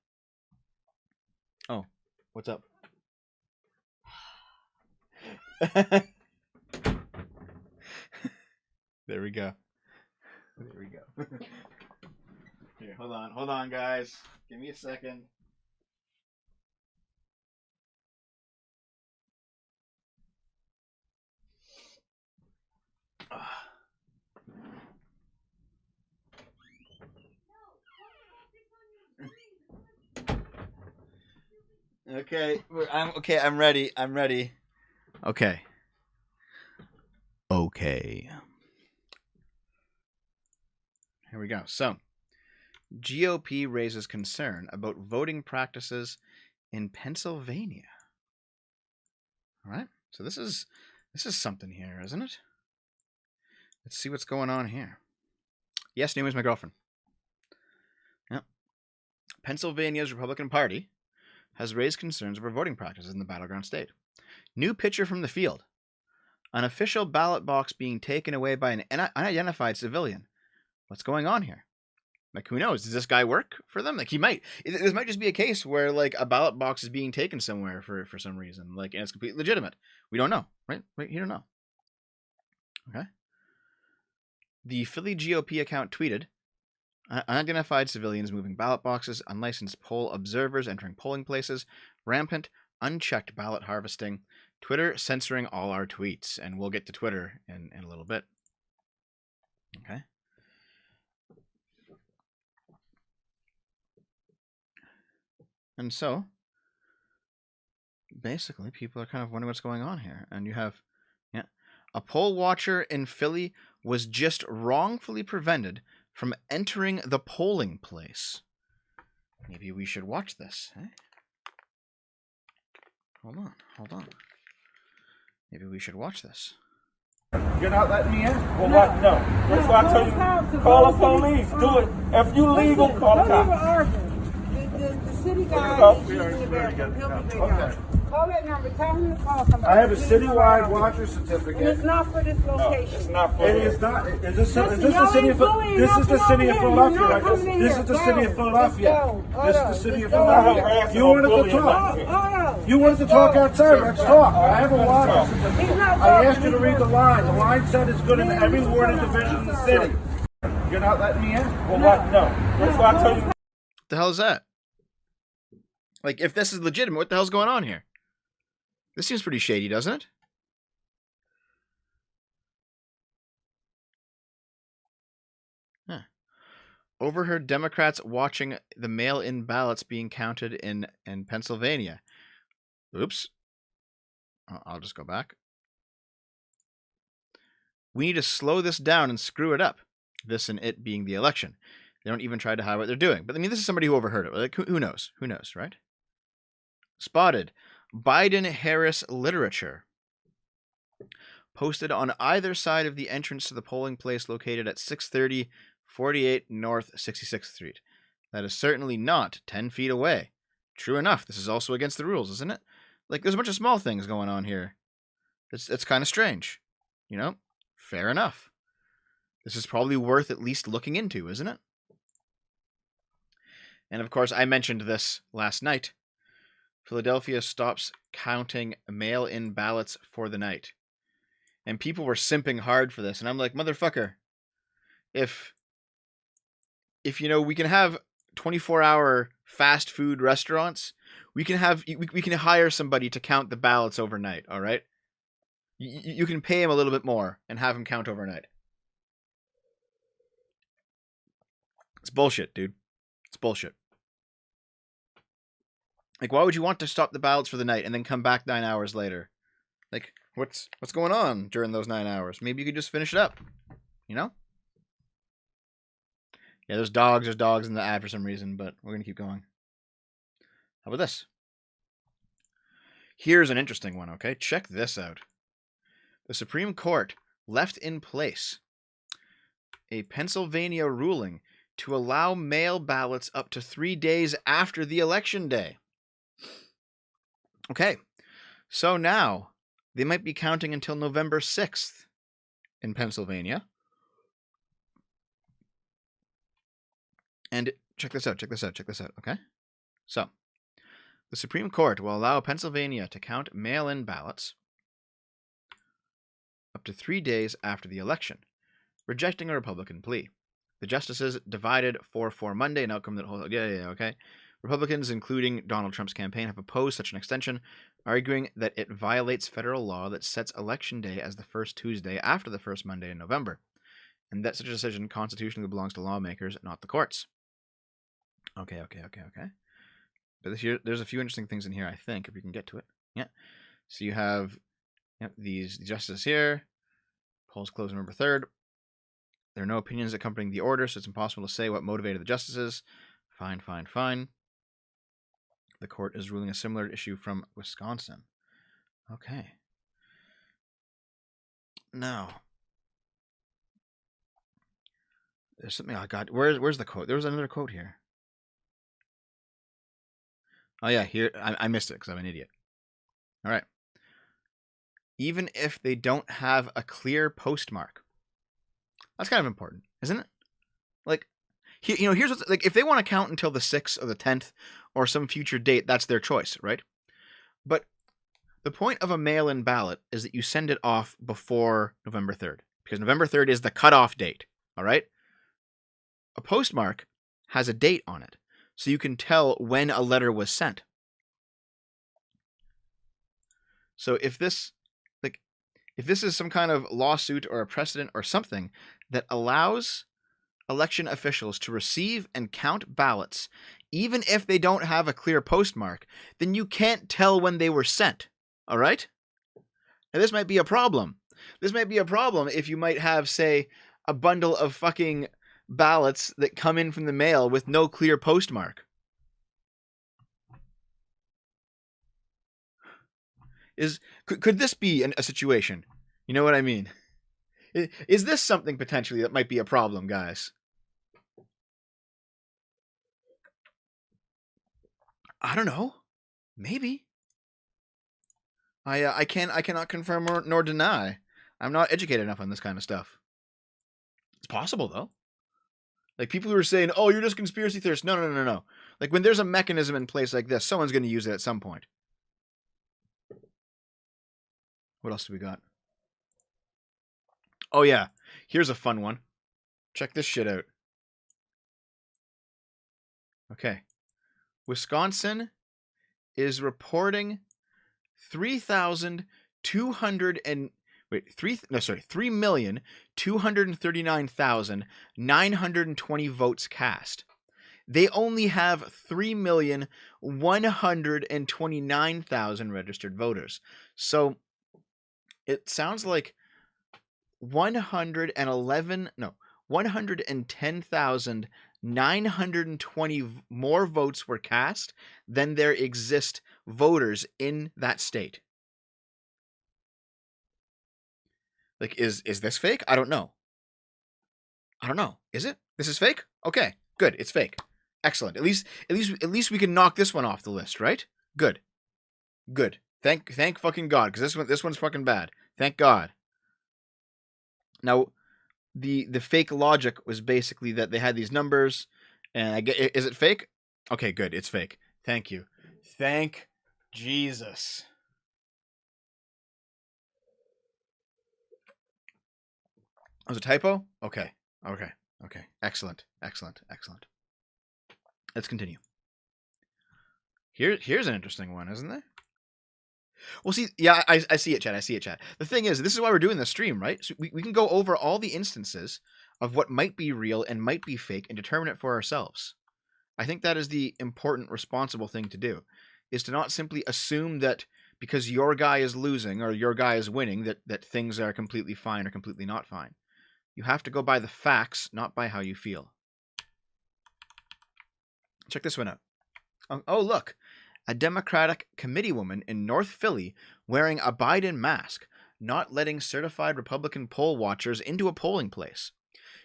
Oh, what's up? There we go. Here, hold on, guys. Give me a second. Okay, I'm ready. Okay. Here we go. So, GOP raises concern about voting practices in Pennsylvania. All right. So this is something here, isn't it? Let's see what's going on here. Yes, Naomi's my girlfriend. Yep. Pennsylvania's Republican Party has raised concerns over voting practices in the battleground state. New picture from the field. An official ballot box being taken away by an unidentified civilian. What's going on here? Like, who knows? Does this guy work for them? Like, he might. This might just be a case where, like, a ballot box is being taken somewhere for some reason. Like, and it's completely legitimate. We don't know, right? You don't know. Okay? The Philly GOP account tweeted, unidentified civilians moving ballot boxes, unlicensed poll observers entering polling places, rampant, unchecked ballot harvesting, Twitter censoring all our tweets. And we'll get to Twitter in a little bit. Okay? And so, basically, people are kind of wondering what's going on here. And you have, a poll watcher in Philly was just wrongfully prevented from entering the polling place. Maybe we should watch this, eh? Hold on. Maybe we should watch this. You're not letting me in? Well, what? No. That's why I tell you, call the police. Do it. If you legal, call the cops. The city Oh, we are going to get it now. Okay. Call that number. Tell him to call somebody. I have a citywide watcher certificate. And it's not for this location. It's not for It is not. Is this Listen, the y'all city ain't of bullying This is the nothing city over of here. Philadelphia? You're not Right? coming in This here. is the Go. city of Philadelphia. Let's go. This is Hold the city of on. Let's go. Philadelphia. You wanted to talk. Hold on. You wanted to talk outside. Let's talk. I have a watcher certificate. He's not I asked talking. you to read the line. The line said it's good in every ward and division in the city. You're not letting me in? Well, what? No. That's why I told you. What the hell is that? Like, if this is legitimate, what the hell's going on here? This seems pretty shady, doesn't it? Huh. Overheard Democrats watching the mail-in ballots being counted in Pennsylvania. Oops. I'll just go back. We need to slow this down and screw it up. This and it being the election. They don't even try to hide what they're doing. But I mean, this is somebody who overheard it. Like, who knows? Who knows, right? Spotted. Biden-Harris literature. Posted on either side of the entrance to the polling place located at 630 48 North 66th Street. That is certainly not 10 feet away. True enough, this is also against the rules, isn't it? Like, there's a bunch of small things going on here. It's kind of strange. You know? Fair enough. This is probably worth at least looking into, isn't it? And of course, I mentioned this last night. Philadelphia stops counting mail-in ballots for the night. And people were simping hard for this. And I'm like, motherfucker, if you know, we can have 24-hour fast food restaurants, we can hire somebody to count the ballots overnight, all right? You can pay him a little bit more and have him count overnight. It's bullshit, dude. It's bullshit. Like, why would you want to stop the ballots for the night and then come back 9 hours later? Like, what's going on during those 9 hours? Maybe you could just finish it up, you know? Yeah, there's dogs in the ad for some reason, but we're going to keep going. How about this? Here's an interesting one, okay? Check this out. The Supreme Court left in place a Pennsylvania ruling to allow mail ballots up to 3 days after the election day. Okay, so now they might be counting until November 6th in Pennsylvania. And check this out, okay? So, the Supreme Court will allow Pennsylvania to count mail-in ballots up to 3 days after the election, rejecting a Republican plea. The justices divided 4-4 Monday, an outcome that okay. Republicans, including Donald Trump's campaign, have opposed such an extension, arguing that it violates federal law that sets Election Day as the first Tuesday after the first Monday in November, and that such a decision constitutionally belongs to lawmakers, not the courts. Okay. But there's a few interesting things in here, I think, if we can get to it. Yeah. So you have these justices here. Polls close November 3rd. There are no opinions accompanying the order, so it's impossible to say what motivated the justices. Fine. The court is ruling a similar issue from Wisconsin. Okay. Now, there's something I got. Where's the quote? There was another quote here. Oh yeah, here I missed it because I'm an idiot. All right. Even if they don't have a clear postmark, that's kind of important, isn't it? Like, here's what's like. If they want to count until the 6th or the 10th or some future date, that's their choice, right? But the point of a mail-in ballot is that you send it off before November 3rd, because November 3rd is the cutoff date. All right. A postmark has a date on it, so you can tell when a letter was sent. So if this is some kind of lawsuit or a precedent or something that allows election officials to receive and count ballots, even if they don't have a clear postmark, then you can't tell when they were sent. All right? And this might be a problem. This might be a problem if you might have, say, a bundle of fucking ballots that come in from the mail with no clear postmark. Could this be a situation? You know what I mean? Is this something potentially that might be a problem, guys? I don't know. Maybe. I cannot confirm nor deny. I'm not educated enough on this kind of stuff. It's possible though. Like people who are saying, "Oh, you're just conspiracy theorists." No. Like when there's a mechanism in place like this, someone's going to use it at some point. What else do we got? Oh yeah, here's a fun one. Check this shit out. Okay. Wisconsin is reporting 3,239,920 votes cast. They only have 3,129,000 registered voters. So it sounds like 110,920 more votes were cast than there exist voters in that state. Like, is this fake? I don't know. Is it? This is fake? Okay, good. It's fake. Excellent. At least we can knock this one off the list, right? Good. Thank fucking God, because this one's fucking bad. Thank God. Now, the fake logic was basically that they had these numbers, and I get. Is it fake? Okay, good. It's fake. Thank you. Thank Jesus. Was it a typo? Okay. Excellent. Let's continue. Here's an interesting one, isn't there? Well, see, yeah, I see it, chat. The thing is, this is why we're doing this stream, right? So we can go over all the instances of what might be real and might be fake and determine it for ourselves. I think that is the important, responsible thing to do, is to not simply assume that because your guy is losing or your guy is winning, that things are completely fine or completely not fine. You have to go by the facts, not by how you feel. Check this one out. Oh, look. A Democratic committeewoman in North Philly wearing a Biden mask, not letting certified Republican poll watchers into a polling place.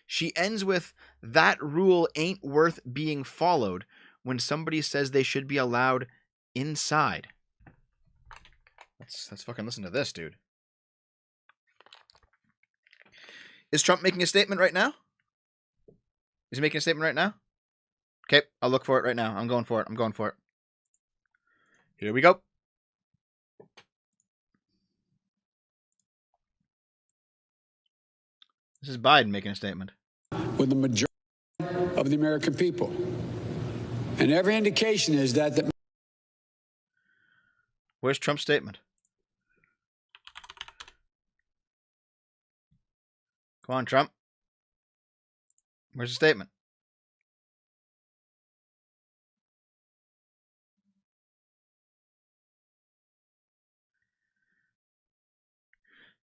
She ends with, "That rule ain't worth being followed," when somebody says they should be allowed inside. Let's fucking listen to this, dude. Is Trump making a statement right now? Is he making a statement right now? Okay, I'll look for it right now. I'm going for it. Here we go. This is Biden making a statement. With the majority of the American people. And every indication is that... Where's Trump's statement? Come on, Trump. Where's the statement?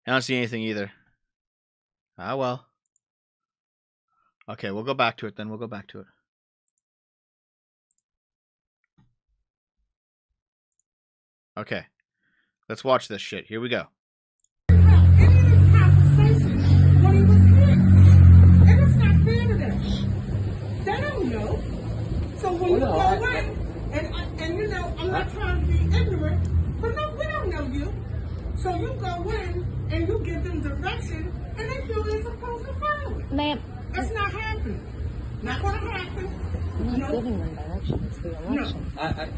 I don't see anything either. Ah, well. Okay, we'll go back to it then. Okay. Let's watch this shit. Here we go. So when you go in, and you know, I'm not trying to be ignorant, but no, we don't know you. So you go in and you give them direction, and they feel they're supposed to follow it. Ma'am. That's not happening. Not going to happen. I'm not giving them direction. It's the election. No.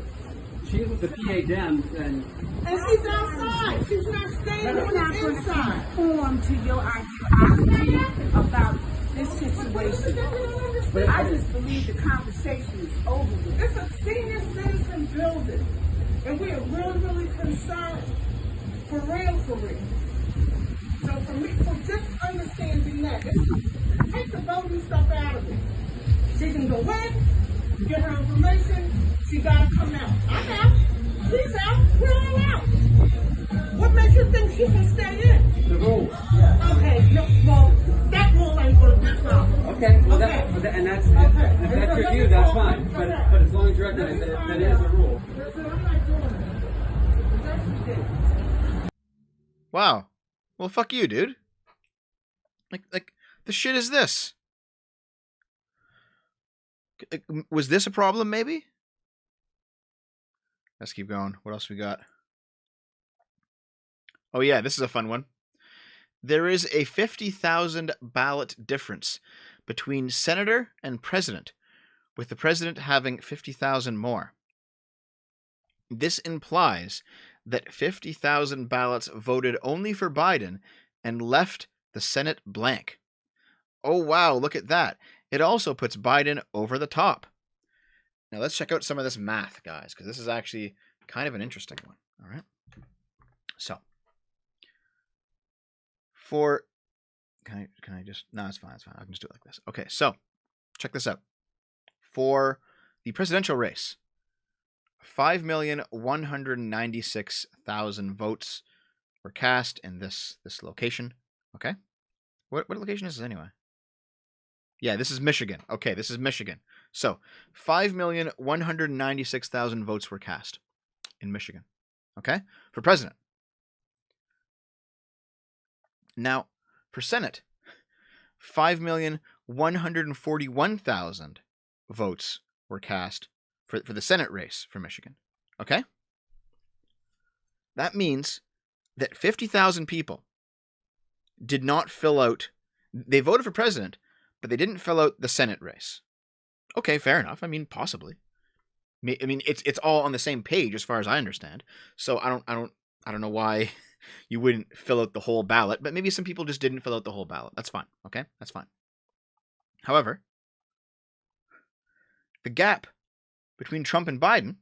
She's with the PA Dems, and she's outside. She's not staying on the inside. Conform to your ideology about this situation. But I just believe the conversation is over with. It's a senior citizen building, and we are really concerned. For real. So for just understanding that, take the voting stuff out of it. She can go in, get her information, she gotta come out. I'm out. She's out. We're all out. What makes you think she can stay in? the rules. Okay, no, well, that rule ain't gonna be followed. Okay, well, okay. if that's your view, that's fine. But as long as you're that is a rule. Wow. Well, fuck you, dude. Like, the shit is this? Was this a problem, maybe? Let's keep going. What else we got? Oh yeah, this is a fun one. There is a 50,000 ballot difference between senator and president, with the president having 50,000 more. This implies that 50,000 ballots voted only for Biden and left the Senate blank. Oh wow, look at that. It also puts Biden over the top. Now let's check out some of this math, guys, because this is actually kind of an interesting one. All right. So, can I just, no, it's fine. I can just do it like this. Okay, so check this out. For the presidential race, 5,196,000 votes were cast in this location. Okay, what location is this anyway? Yeah, this is Michigan. Okay, this is Michigan. So 5,196,000 votes were cast in Michigan. Okay, for president. Now, for Senate, 5,141,000 votes were cast for the Senate race for Michigan. Okay? That means that 50,000 people did not fill out, they voted for president, but they didn't fill out the Senate race. Okay, fair enough. I mean, possibly. I mean, it's all on the same page as far as I understand. So I don't know why you wouldn't fill out the whole ballot, but maybe some people just didn't fill out the whole ballot. That's fine. Okay? That's fine. However, the gap between Trump and Biden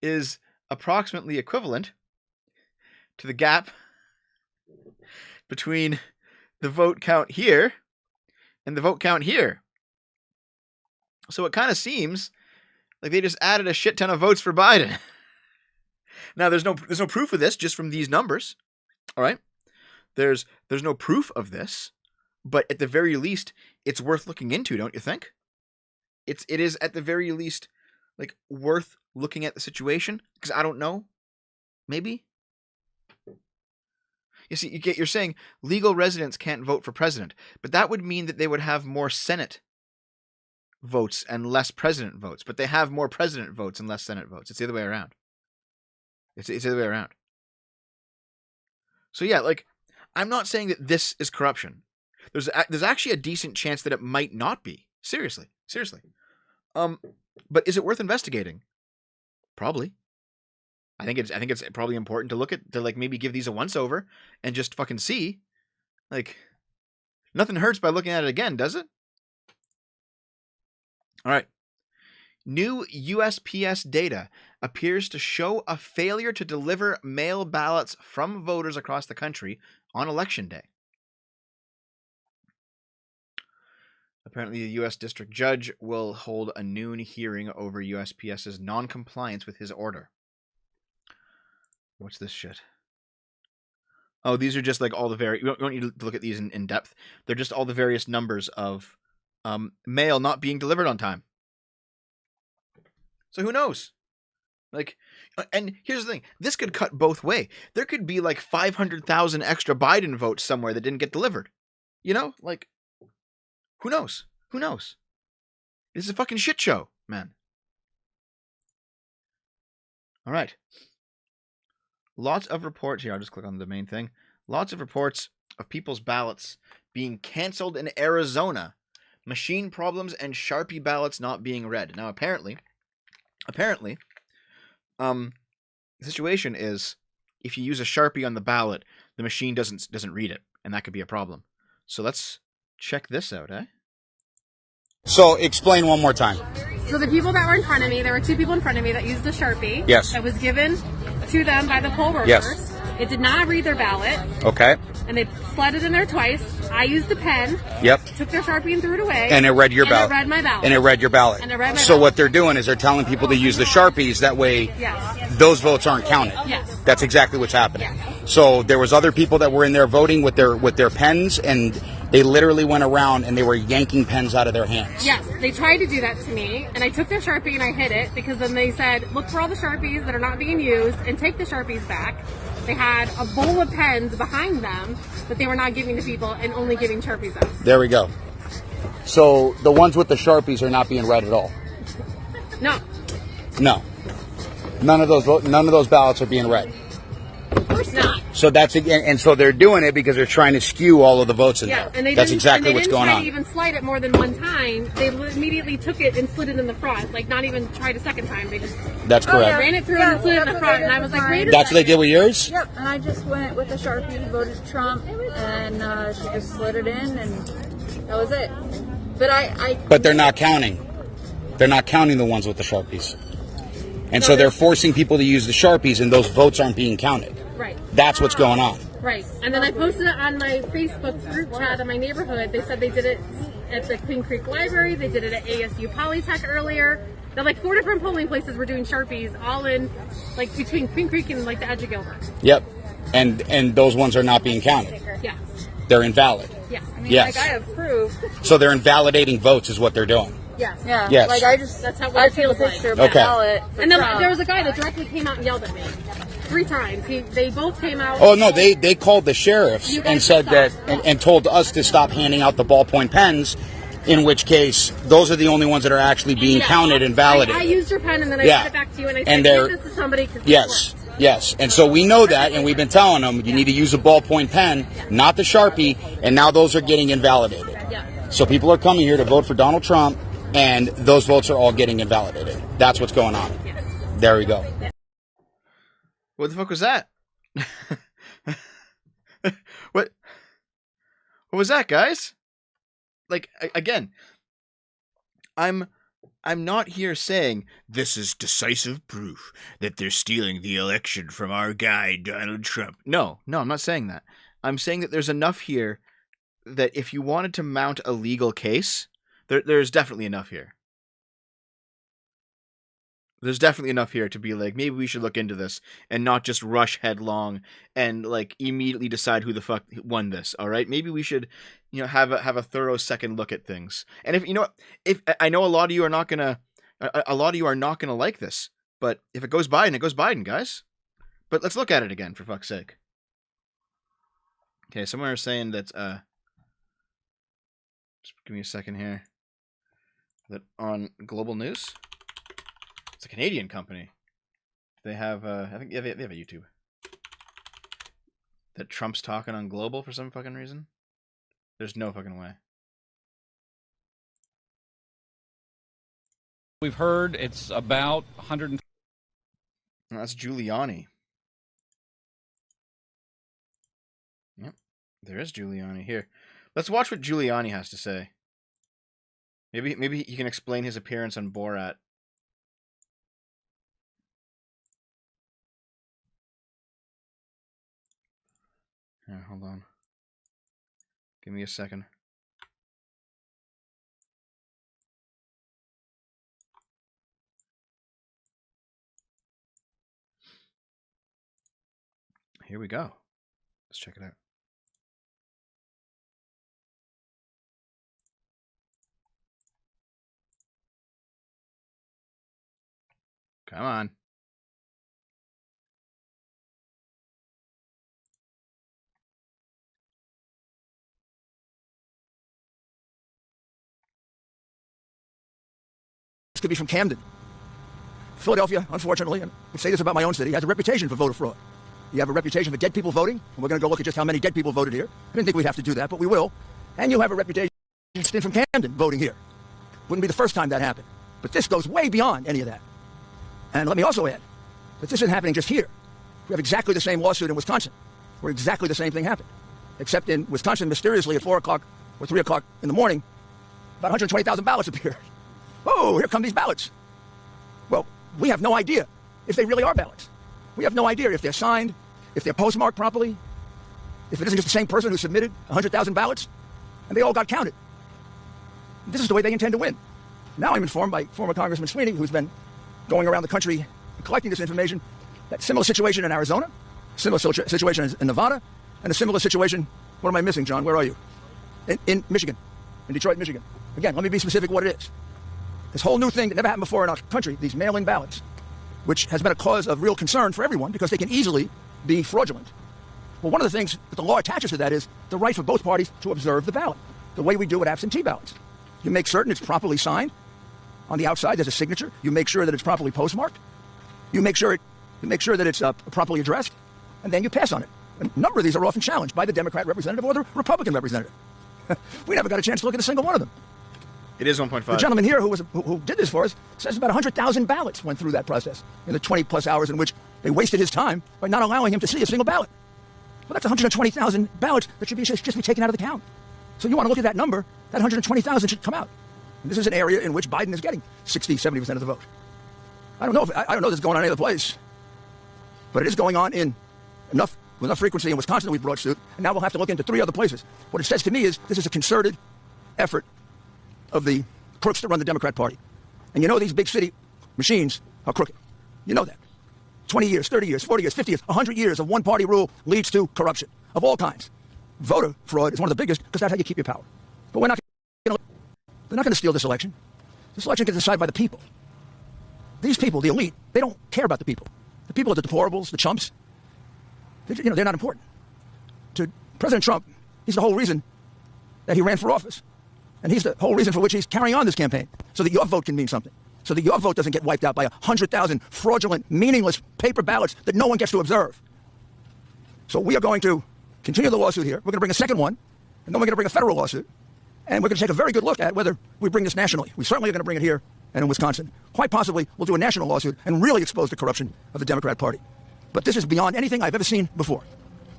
is approximately equivalent to the gap between the vote count here and the vote count here. So it kind of seems like they just added a shit ton of votes for Biden. Now there's no proof of this just from these numbers. All right? There's no proof of this, but at the very least it's worth looking into, don't you think? It is at the very least like worth looking at the situation, because I don't know. Maybe. You see, you're saying legal residents can't vote for president, but that would mean that they would have more Senate votes and less president votes, but they have more president votes and less Senate votes. It's the other way around. It's the other way around. So yeah, like, I'm not saying that this is corruption. There's actually a decent chance that it might not be. Seriously. But is it worth investigating? Probably. I think it's probably important to like maybe give these a once over and just fucking see. Like, nothing hurts by looking at it again, does it? All right. New USPS data appears to show a failure to deliver mail ballots from voters across the country on Election Day. Apparently, the U.S. District Judge will hold a noon hearing over USPS's non-compliance with his order. What's this shit? Oh, these are just like all the we don't need to look at these in depth. They're just all the various numbers of mail not being delivered on time. So who knows? Like, and here's the thing. This could cut both way. There could be like 500,000 extra Biden votes somewhere that didn't get delivered. You know? Like, who knows? Who knows? This is a fucking shit show, man. All right. Lots of reports here. I'll just click on the main thing. Lots of reports of people's ballots being canceled in Arizona. Machine problems and Sharpie ballots not being read. Now, apparently, the situation is if you use a Sharpie on the ballot, the machine doesn't read it, and that could be a problem. So let's check this out, eh? So explain one more time. So the people that were in front of me, there were two people in front of me that used a Sharpie. Yes. That was given to them by the poll workers. Yes. It did not read their ballot. Okay. And they slid it in there twice. I used a pen. Yep. Took their Sharpie and threw it away. And it read your ballot. And it read my ballot. And it read your ballot. And it read my So ballot. what they're doing is they're telling people to use the Sharpies. That way, yes, those votes aren't counted. Yes. That's exactly what's happening. Yes. So there was other people that were in there voting with their pens, and they literally went around and they were yanking pens out of their hands. Yes, they tried to do that to me, and I took their Sharpie and I hid it, because then they said, look for all the Sharpies that are not being used and take the Sharpies back. They had a bowl of pens behind them that they were not giving to people and only giving Sharpies out. There we go. So the ones with the Sharpies are not being read at all. No. No. None of those ballots are being read. Of course not. So that's and so they're doing it because they're trying to skew all of the votes in there. And they that's exactly what's going on. They didn't try to even slide it more than one time. They immediately took it and slid it in the front. Like, not even tried a second time. They just That's correct. ran it through and slid it in the front. And I was like, wait a second. That's what they did with yours? Yep, and I just went with a Sharpie, voted Trump, and she just slid it in, and that was it. But they're not counting. They're not counting the ones with the Sharpies. And so they're forcing people to use the Sharpies, and those votes aren't being counted. Right. That's what's going on. Right. And then I posted it on my Facebook group chat in my neighborhood. They said they did it at the Queen Creek Library. They did it at ASU Polytech earlier. They're like 4 different polling places were doing Sharpies, all in, like, between Queen Creek and, like, the edge of Gilbert. Yep. And those ones are not being counted. Yes. They're invalid. Yeah. I mean, yes. like, I have proof. So they're invalidating votes is what they're doing. Yes. Yeah. Yes. Like, that's how I it feels took a picture like. of the ballot. And then there was a guy that directly came out and yelled at me 3 times. They both came out. Oh no, they called the sheriffs and said that and told us to stop handing out the ballpoint pens. In which case, those are the only ones that are actually being counted and validated. I used your pen and then I sent it back to you and I said, give this to somebody. Yes. Yes, and so we know that, and we've been telling them you need to use a ballpoint pen, not the Sharpie, and now those are getting invalidated. Yeah. So people are coming here to vote for Donald Trump, and those votes are all getting invalidated. That's what's going on. There we go. What the fuck was that? What was that, guys? Like, again, I'm not here saying this is decisive proof that they're stealing the election from our guy, Donald Trump. No, I'm not saying that. I'm saying that there's enough here that if you wanted to mount a legal case, there's definitely enough here. There's definitely enough here to be like, maybe we should look into this and not just rush headlong and like immediately decide who the fuck won this. All right, maybe we should, have a thorough second look at things. And if I know a lot of you are not gonna like this, but if it goes Biden, it goes Biden, guys. But let's look at it again for fuck's sake. Okay, someone is saying that. Just give me a second here. That on Global News. It's a Canadian company. They have, I think they have a YouTube. That Trump's talking on Global for some fucking reason. There's no fucking way. We've heard it's about 100. No, that's Giuliani. Yep, there is Giuliani here. Let's watch what Giuliani has to say. Maybe he can explain his appearance on Borat. Here, hold on. Give me a second. Here we go. Let's check it out. Come on. This could be from Camden. Philadelphia, unfortunately, and I say this about my own city, has a reputation for voter fraud. You have a reputation for dead people voting, and we're going to go look at just how many dead people voted here. I didn't think we'd have to do that, but we will. And you have a reputation from Camden voting here. Wouldn't be the first time that happened. But this goes way beyond any of that. And let me also add that this isn't happening just here. We have exactly the same lawsuit in Wisconsin, where exactly the same thing happened. Except in Wisconsin, mysteriously at 4 o'clock or 3 o'clock in the morning, about 120,000 ballots appeared. Oh, here come these ballots. Well, we have no idea if they really are ballots. We have no idea if they're signed, if they're postmarked properly, if it isn't just the same person who submitted 100,000 ballots, and they all got counted. This is the way they intend to win. Now I'm informed by former Congressman Sweeney, who's been going around the country collecting this information, that similar situation in Arizona, similar situation in Nevada, and a similar situation, what am I missing, John? Where are you? In Michigan, in Detroit, Michigan. Again, let me be specific what it is. This whole new thing that never happened before in our country, these mail-in ballots, which has been a cause of real concern for everyone because they can easily be fraudulent. Well, one of the things that the law attaches to that is the right for both parties to observe the ballot, the way we do with absentee ballots. You make certain it's properly signed, On the outside, there's a signature. You make sure that it's properly postmarked. You make sure that it's properly addressed, and then you pass on it. A number of these are often challenged by the Democrat representative or the Republican representative. We never got a chance to look at a single one of them. It is 1.5. The gentleman here who did this for us says about 100,000 ballots went through that process in the 20-plus hours in which they wasted his time by not allowing him to see a single ballot. Well, that's 120,000 ballots that should just be taken out of the count. So you want to look at that number, that 120,000 should come out. And this is an area in which Biden is getting 60, 70% of the vote. I don't know if this is going on any other place, but it is going on with enough frequency in Wisconsin that we've brought suit, and now we'll have to look into 3 other places. What it says to me is this is a concerted effort of the crooks that run the Democrat Party. And you know these big city machines are crooked. You know that. 20 years, 30 years, 40 years, 50 years, 100 years of one-party rule leads to corruption of all kinds. Voter fraud is one of the biggest because that's how you keep your power. But they're not going to steal this election. This election gets decided by the people. These people, the elite, they don't care about the people. The people are the deplorables, the chumps. They're not important. To President Trump, he's the whole reason that he ran for office. And he's the whole reason for which he's carrying on this campaign, so that your vote can mean something. So that your vote doesn't get wiped out by 100,000 fraudulent, meaningless paper ballots that no one gets to observe. So we are going to continue the lawsuit here. We're going to bring a second one, and then we're going to bring a federal lawsuit. And we're going to take a very good look at whether we bring this nationally. We certainly are going to bring it here and in Wisconsin. Quite possibly, we'll do a national lawsuit and really expose the corruption of the Democrat Party. But this is beyond anything I've ever seen before.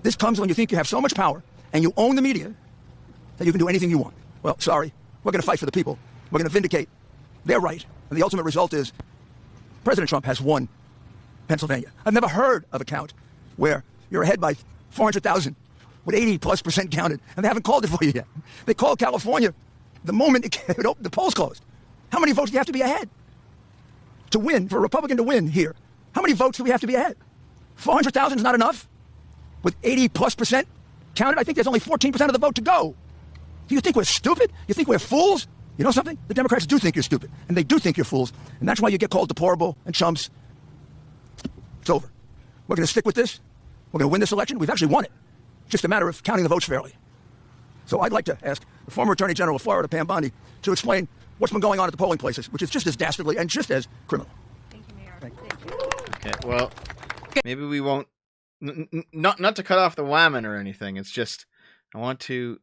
This comes when you think you have so much power and you own the media that you can do anything you want. Well, sorry, we're going to fight for the people. We're going to vindicate their right. And the ultimate result is President Trump has won Pennsylvania. I've never heard of a count where you're ahead by 400,000 with 80+% counted, and they haven't called it for you yet. They called California the moment the polls closed. How many votes do you have to be ahead to win, for a Republican to win here? How many votes do we have to be ahead? 400,000 is not enough? With 80+% counted, I think there's only 14% of the vote to go. Do you think we're stupid? You think we're fools? You know something? The Democrats do think you're stupid, and they do think you're fools, and that's why you get called deplorable and chumps. It's over. We're going to stick with this. We're going to win this election. We've actually won it. It's just a matter of counting the votes fairly. So I'd like to ask the former Attorney General of Florida, Pam Bondi, to explain what's been going on at the polling places, which is just as dastardly and just as criminal. Thank you, Mayor. Thank you. Okay, well, maybe we won't... Not to cut off the whammon or anything. It's just I want to...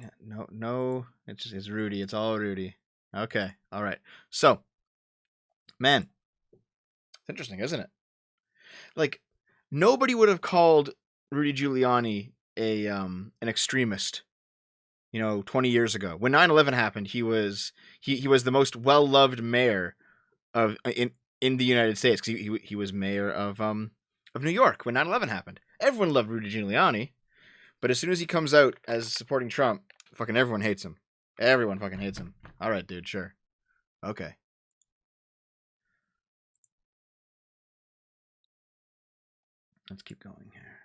Yeah, no. It's Rudy. It's all Rudy. Okay, all right. So, man, it's interesting, isn't it? Like, nobody would have called Rudy Giuliani an extremist, 20 years ago. When 9/11 happened, he was the most well-loved mayor in the United States, because he was mayor of New York when 9/11 happened. Everyone loved Rudy Giuliani, but as soon as he comes out as supporting Trump, fucking everyone hates him. Everyone fucking hates him. All right, dude, sure. Okay. Let's keep going here.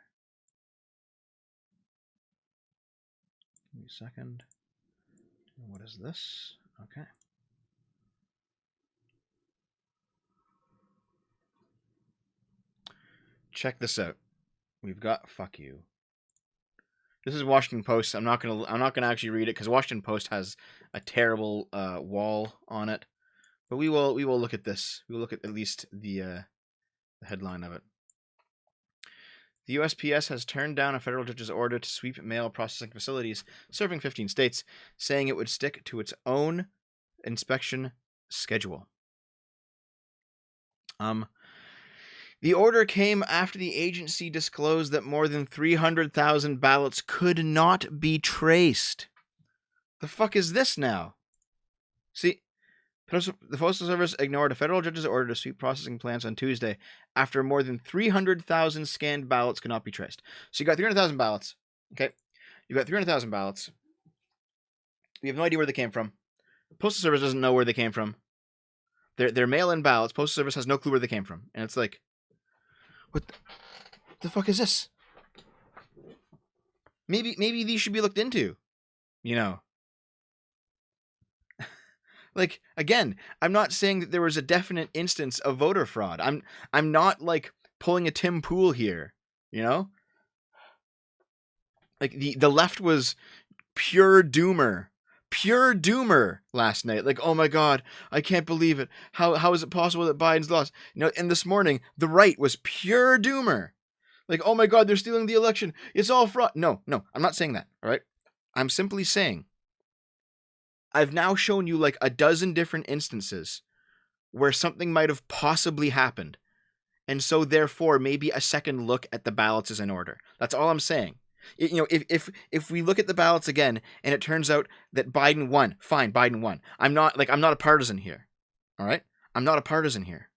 Give me a second. What is this? Okay. Check this out. We've got fuck you. This is Washington Post. I'm not gonna actually read it because Washington Post has a terrible wall on it. But we will look at this. We will look at least the headline of it. The USPS has turned down a federal judge's order to sweep mail processing facilities serving 15 states, saying it would stick to its own inspection schedule. The order came after the agency disclosed that more than 300,000 ballots could not be traced. The fuck is this now? See, the Postal Service ignored a federal judge's order to sweep processing plants on Tuesday after more than 300,000 scanned ballots could not be traced. So you got 300,000 ballots. Okay, you got 300,000 ballots. We have no idea where they came from. Postal Service doesn't know where they came from. They're mail-in ballots. Postal Service has no clue where they came from, and it's like, what the fuck is this? Maybe these should be looked into. Like, again, I'm not saying that there was a definite instance of voter fraud. I'm not like pulling a Tim Pool here, Like the left was pure doomer, pure doomer last night. Like, oh my God, I can't believe it. How is it possible that Biden's lost? And this morning, the right was pure doomer. Like, oh my God, they're stealing the election. It's all fraud. No, I'm not saying that, all right? I'm simply saying I've now shown you like a dozen different instances where something might have possibly happened. And so therefore, maybe a second look at the ballots is in order. That's all I'm saying. If we look at the ballots again and it turns out that Biden won, fine, Biden won. I'm not a partisan here. All right? I'm not a partisan here.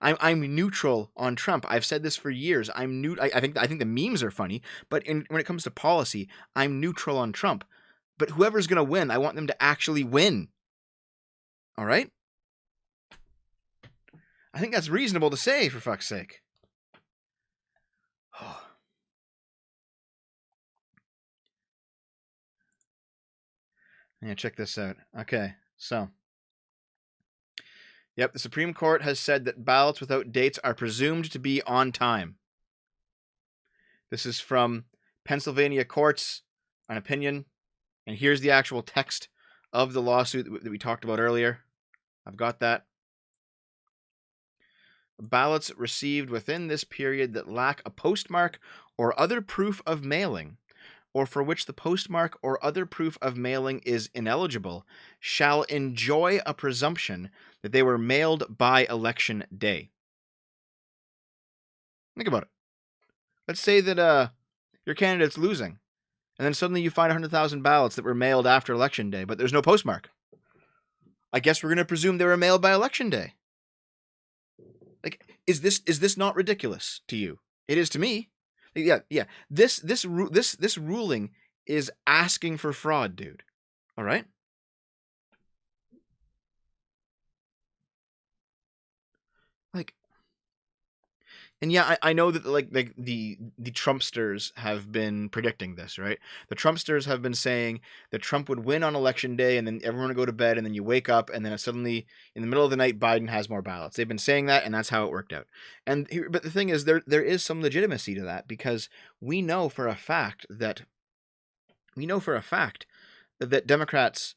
I'm neutral on Trump. I've said this for years. I think the memes are funny, but when it comes to policy, I'm neutral on Trump. But whoever's going to win, I want them to actually win. All right? I think that's reasonable to say, for fuck's sake. Yeah, check this out. Okay, so. Yep, the Supreme Court has said that ballots without dates are presumed to be on time. This is from Pennsylvania courts, an opinion. And here's the actual text of the lawsuit that we talked about earlier. I've got that. Ballots received within this period that lack a postmark or other proof of mailing, or for which the postmark or other proof of mailing is ineligible, shall enjoy a presumption that they were mailed by election day. Think about it. Let's say that your candidate's losing, and then suddenly you find 100,000 ballots that were mailed after election day, but there's no postmark. I guess we're going to presume they were mailed by election day. Like, is this not ridiculous to you? It is to me. Yeah. This ruling is asking for fraud, dude. All right? Like, and yeah, I know that the Trumpsters have been predicting this, right? The Trumpsters have been saying that Trump would win on election day, and then everyone would go to bed, and then you wake up, and then suddenly in the middle of the night, Biden has more ballots. They've been saying that, and that's how it worked out. But the thing is, there is some legitimacy to that, because we know for a fact that Democrats,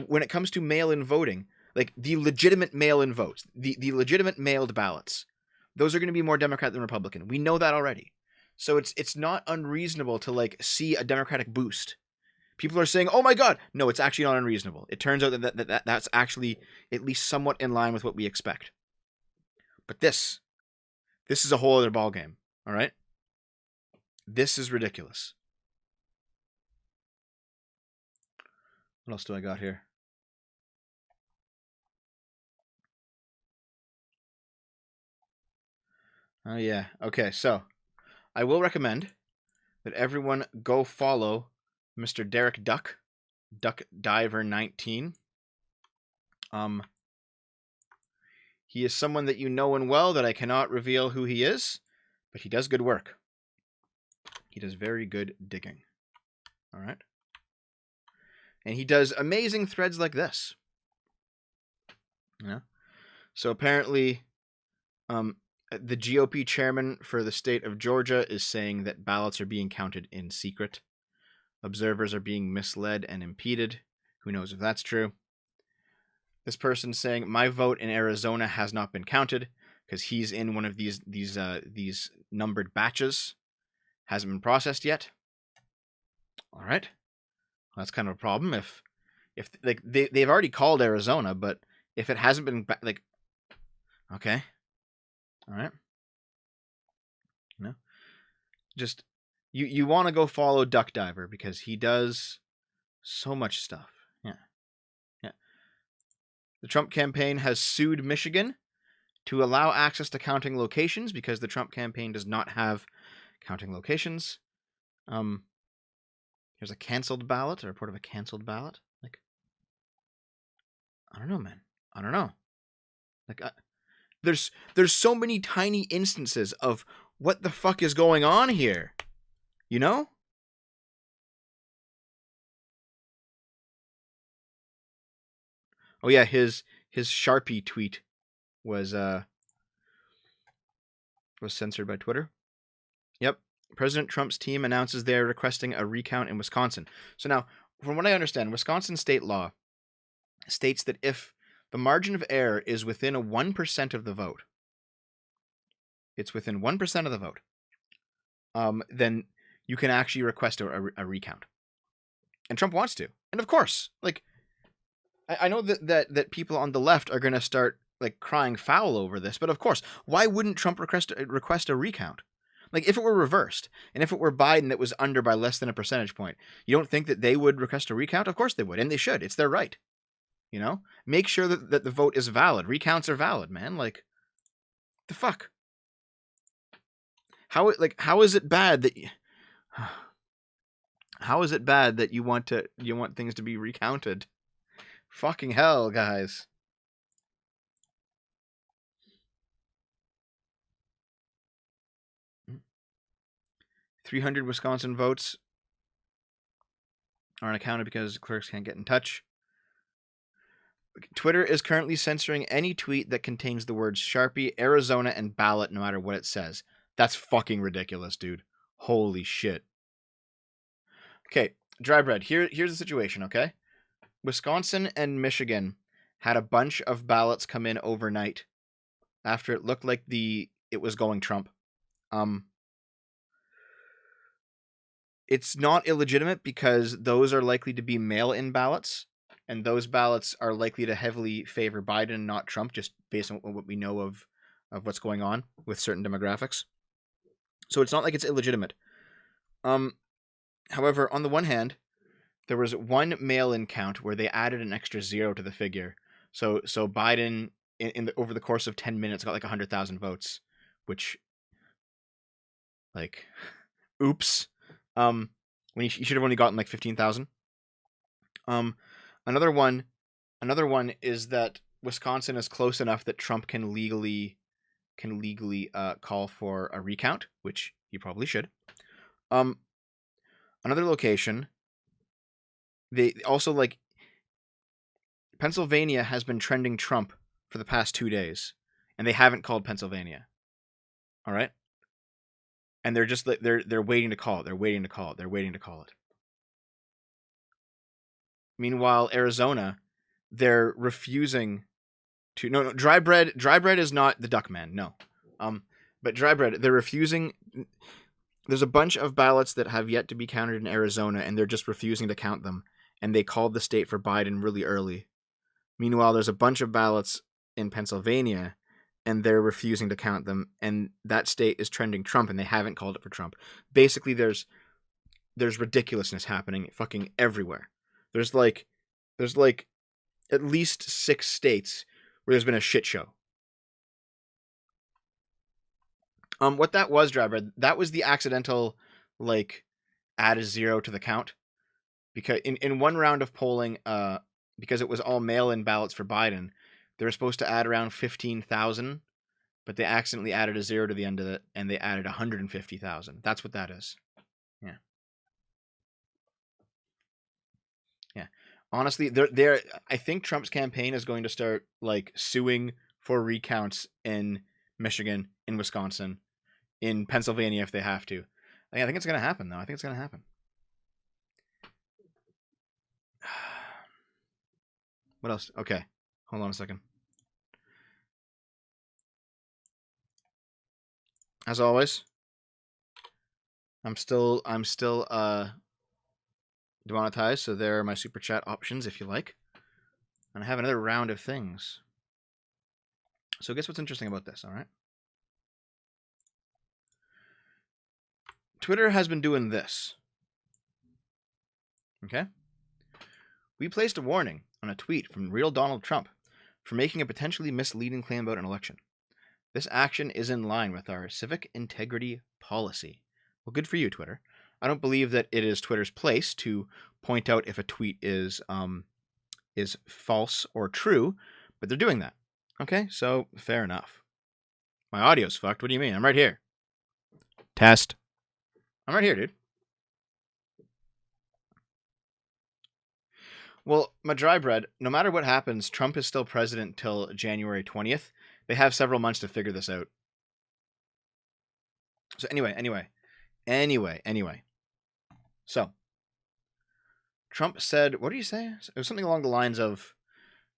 when it comes to mail-in voting, like the legitimate mail-in votes, the legitimate mailed ballots, those are going to be more Democrat than Republican. We know that already. So it's not unreasonable to like see a Democratic boost. People are saying, "Oh my God!" No, it's actually not unreasonable. It turns out that's actually at least somewhat in line with what we expect. But this is a whole other ballgame. All right, this is ridiculous. What else do I got here? Oh, yeah. Okay, so I will recommend that everyone go follow Mr. Derek Duck Diver 19. He is someone that you know and well that I cannot reveal who he is, but he does good work. He does very good digging. All right? And he does amazing threads like this. Yeah. So apparently, the GOP chairman for the state of Georgia is saying that ballots are being counted in secret. Observers are being misled and impeded. Who knows if that's true? This person's saying, my vote in Arizona has not been counted because he's in one of these numbered batches. Hasn't been processed yet. All right. Well, that's kind of a problem if like they've already called Arizona, but if it hasn't been like, okay. All right. Just you want to go follow Duck Diver because he does so much stuff. Yeah. The Trump campaign has sued Michigan to allow access to counting locations because the Trump campaign does not have counting locations. Here's a canceled ballot, a report of a canceled ballot. Like, I don't know, man. I don't know. Like, there's so many tiny instances of what the fuck is going on here, you know? Oh yeah, his Sharpie tweet was censored by Twitter. Yep. President Trump's team announces they're requesting a recount in Wisconsin. So now, from what I understand, Wisconsin state law states that if the margin of error is within a 1% of the vote, it's within 1% of the vote, then you can actually request a recount. And Trump wants to. And of course, like, I know that people on the left are going to start like crying foul over this, but of course, why wouldn't Trump request a recount? Like, if it were reversed, and if it were Biden that was under by less than a percentage point, you don't think that they would request a recount? Of course they would, and they should. It's their right. You know? Make sure that the vote is valid. Recounts are valid, man. Like, the fuck? How is it bad that how is it bad that you want things to be recounted? Fucking hell, guys. Mm. 300 Wisconsin votes aren't accounted because clerks can't get in touch. Twitter is currently censoring any tweet that contains the words Sharpie, Arizona, and ballot, no matter what it says. That's fucking ridiculous, dude. Holy shit. Okay, dry bread. Here's the situation, okay? Wisconsin and Michigan had a bunch of ballots come in overnight after it looked like it was going Trump. It's not illegitimate because those are likely to be mail-in ballots, and those ballots are likely to heavily favor Biden, not Trump, just based on what we know of what's going on with certain demographics. So it's not like it's illegitimate. However, on the one hand, there was one mail-in count where they added an extra 0 to the figure. So Biden over the course of 10 minutes got like 100,000 votes, which, like, oops. When he should have only gotten like 15,000. Another one is that Wisconsin is close enough that Trump can legally call for a recount, which he probably should. Another location, they also, like, Pennsylvania has been trending Trump for the past 2 days, and they haven't called Pennsylvania. All right? And they're just they're waiting to call it. They're waiting to call it. They're waiting to call it. Meanwhile, Arizona, they're refusing to. No, dry bread is not the duck man. No, but dry bread, they're refusing. There's a bunch of ballots that have yet to be counted in Arizona, and they're just refusing to count them. And they called the state for Biden really early. Meanwhile, there's a bunch of ballots in Pennsylvania, and they're refusing to count them, and that state is trending Trump, and they haven't called it for Trump. Basically, there's ridiculousness happening fucking everywhere. There's like at least 6 states where there's been a shit show. What that was, driver, that was the accidental, like, add a 0 to the count. Because in one round of polling, because it was all mail-in ballots for Biden, they were supposed to add around 15,000, but they accidentally added a 0 to the end of it, and they added 150,000. That's what that is. Yeah. Yeah. Honestly, I think Trump's campaign is going to start, like, suing for recounts in Michigan, in Wisconsin, in Pennsylvania if they have to. I think it's going to happen, though. I think it's going to happen. What else? Okay. Hold on a second. As always, I'm still demonetized, so there are my super chat options if you like. And I have another round of things. So guess what's interesting about this, all right? Twitter has been doing this. Okay? We placed a warning on a tweet from real Donald Trump for making a potentially misleading claim about an election. This action is in line with our civic integrity policy. Well, good for you, Twitter. I don't believe that it is Twitter's place to point out if a tweet is false or true, but they're doing that. Okay, so fair enough. My audio's fucked. What do you mean? I'm right here. Test. I'm right here, dude. Well, my dry bread, no matter what happens, Trump is still president till January 20th. They have several months to figure this out. So anyway. So, Trump said, what did he say? It was something along the lines of,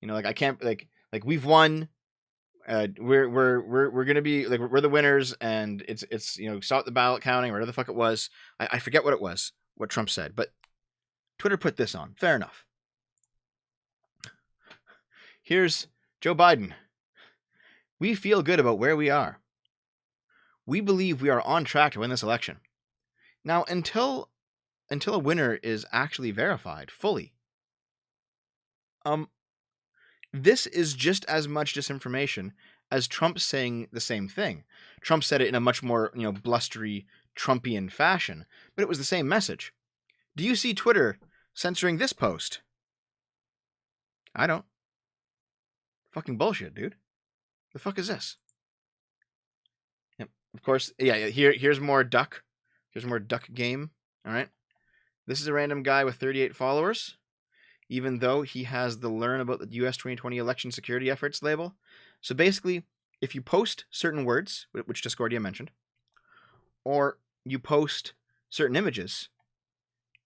like, I can't, like we've won. We're gonna be like, we're the winners, and it's start the ballot counting or whatever the fuck it was. I forget what it was, what Trump said, but Twitter put this on. Fair enough. Here's Joe Biden. We feel good about where we are. We believe we are on track to win this election. Now, until a winner is actually verified fully, this is just as much disinformation as Trump saying the same thing. Trump said it in a much more, blustery, Trumpian fashion, but it was the same message. Do you see Twitter censoring this post? I don't. Fucking bullshit, dude. The fuck is this? Yep. Of course, yeah. Here's more duck. Here's more duck game. All right. This is a random guy with 38 followers, even though he has the Learn About the U.S. 2020 Election Security Efforts label. So basically, if you post certain words, which Discordia mentioned, or you post certain images,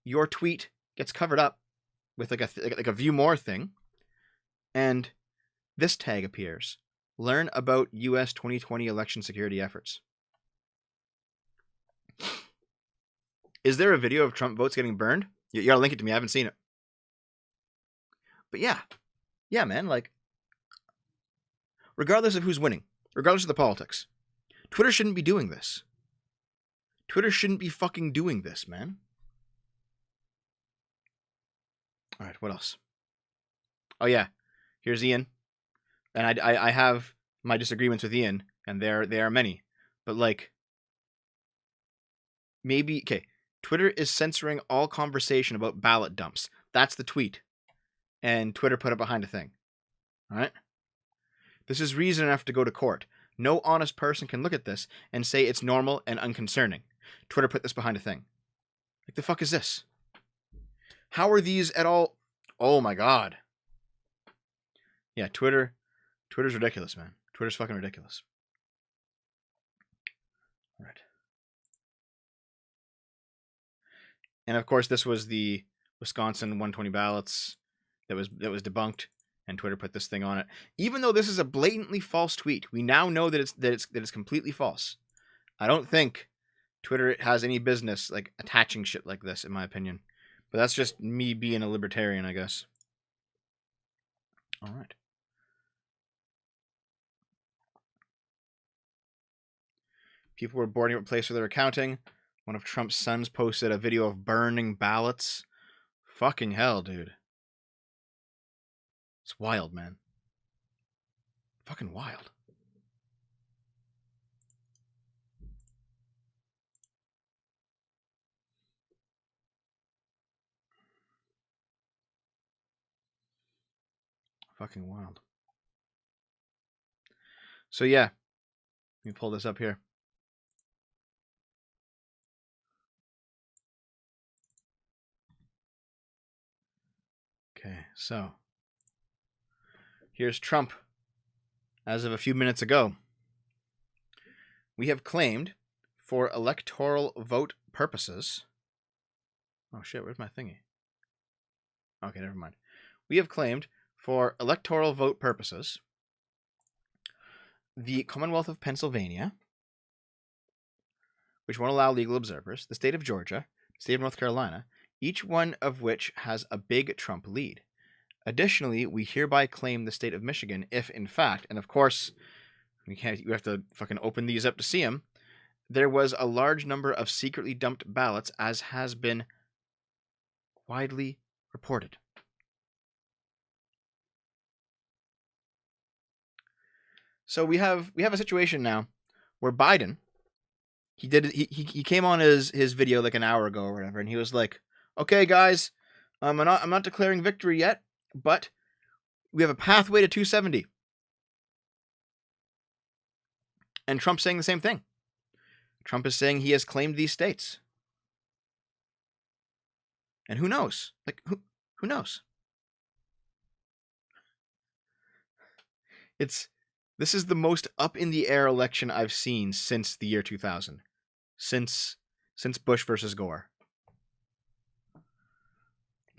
your tweet gets covered up with like a view more thing, and this tag appears. Learn about U.S. 2020 election security efforts. Is there a video of Trump votes getting burned? You gotta link it to me. I haven't seen it. But yeah, man, like, regardless of who's winning, regardless of the politics, Twitter shouldn't be doing this. Twitter shouldn't be fucking doing this, man. All right, what else? Oh yeah, here's Ian, and I have my disagreements with Ian, and they are many, but like, maybe okay. Twitter is censoring all conversation about ballot dumps. That's the tweet, and Twitter put it behind a thing. All right. This is reason enough to go to court. No honest person can look at this and say it's normal and unconcerning. Twitter put this behind a thing. Like, the fuck is this? How are these at all? Oh my god. Yeah, Twitter's ridiculous, man. Twitter's fucking ridiculous. All right. And of course, this was the Wisconsin 120 ballots that was debunked, and Twitter put this thing on it. Even though this is a blatantly false tweet, we now know that it's completely false. I don't think Twitter has any business like attaching shit like this, in my opinion. But that's just me being a libertarian, I guess. All right. People were boarding up a place where they were counting. One of Trump's sons posted a video of burning ballots. Fucking hell, dude. It's wild, man. Fucking wild. Fucking wild. So yeah, let me pull this up here. Okay, so here's Trump as of a few minutes ago. We have claimed for electoral vote purposes. Oh shit, where's my thingy? Okay, never mind. We have claimed for electoral vote purposes the Commonwealth of Pennsylvania, which won't allow legal observers, the state of Georgia, the state of North Carolina, each one of which has a big Trump lead. Additionally, we hereby claim the state of Michigan if, in fact, and of course, we have to fucking open these up to see them, there was a large number of secretly dumped ballots, as has been widely reported. So we have a situation now where Biden, he came on his video like an hour ago or whatever, and he was like, "Okay, guys, I'm not declaring victory yet, but we have a pathway to 270." And Trump's saying the same thing. Trump is saying he has claimed these states. And who knows? Like, who knows? This is the most up in the air election I've seen since the year 2000. Since Bush versus Gore.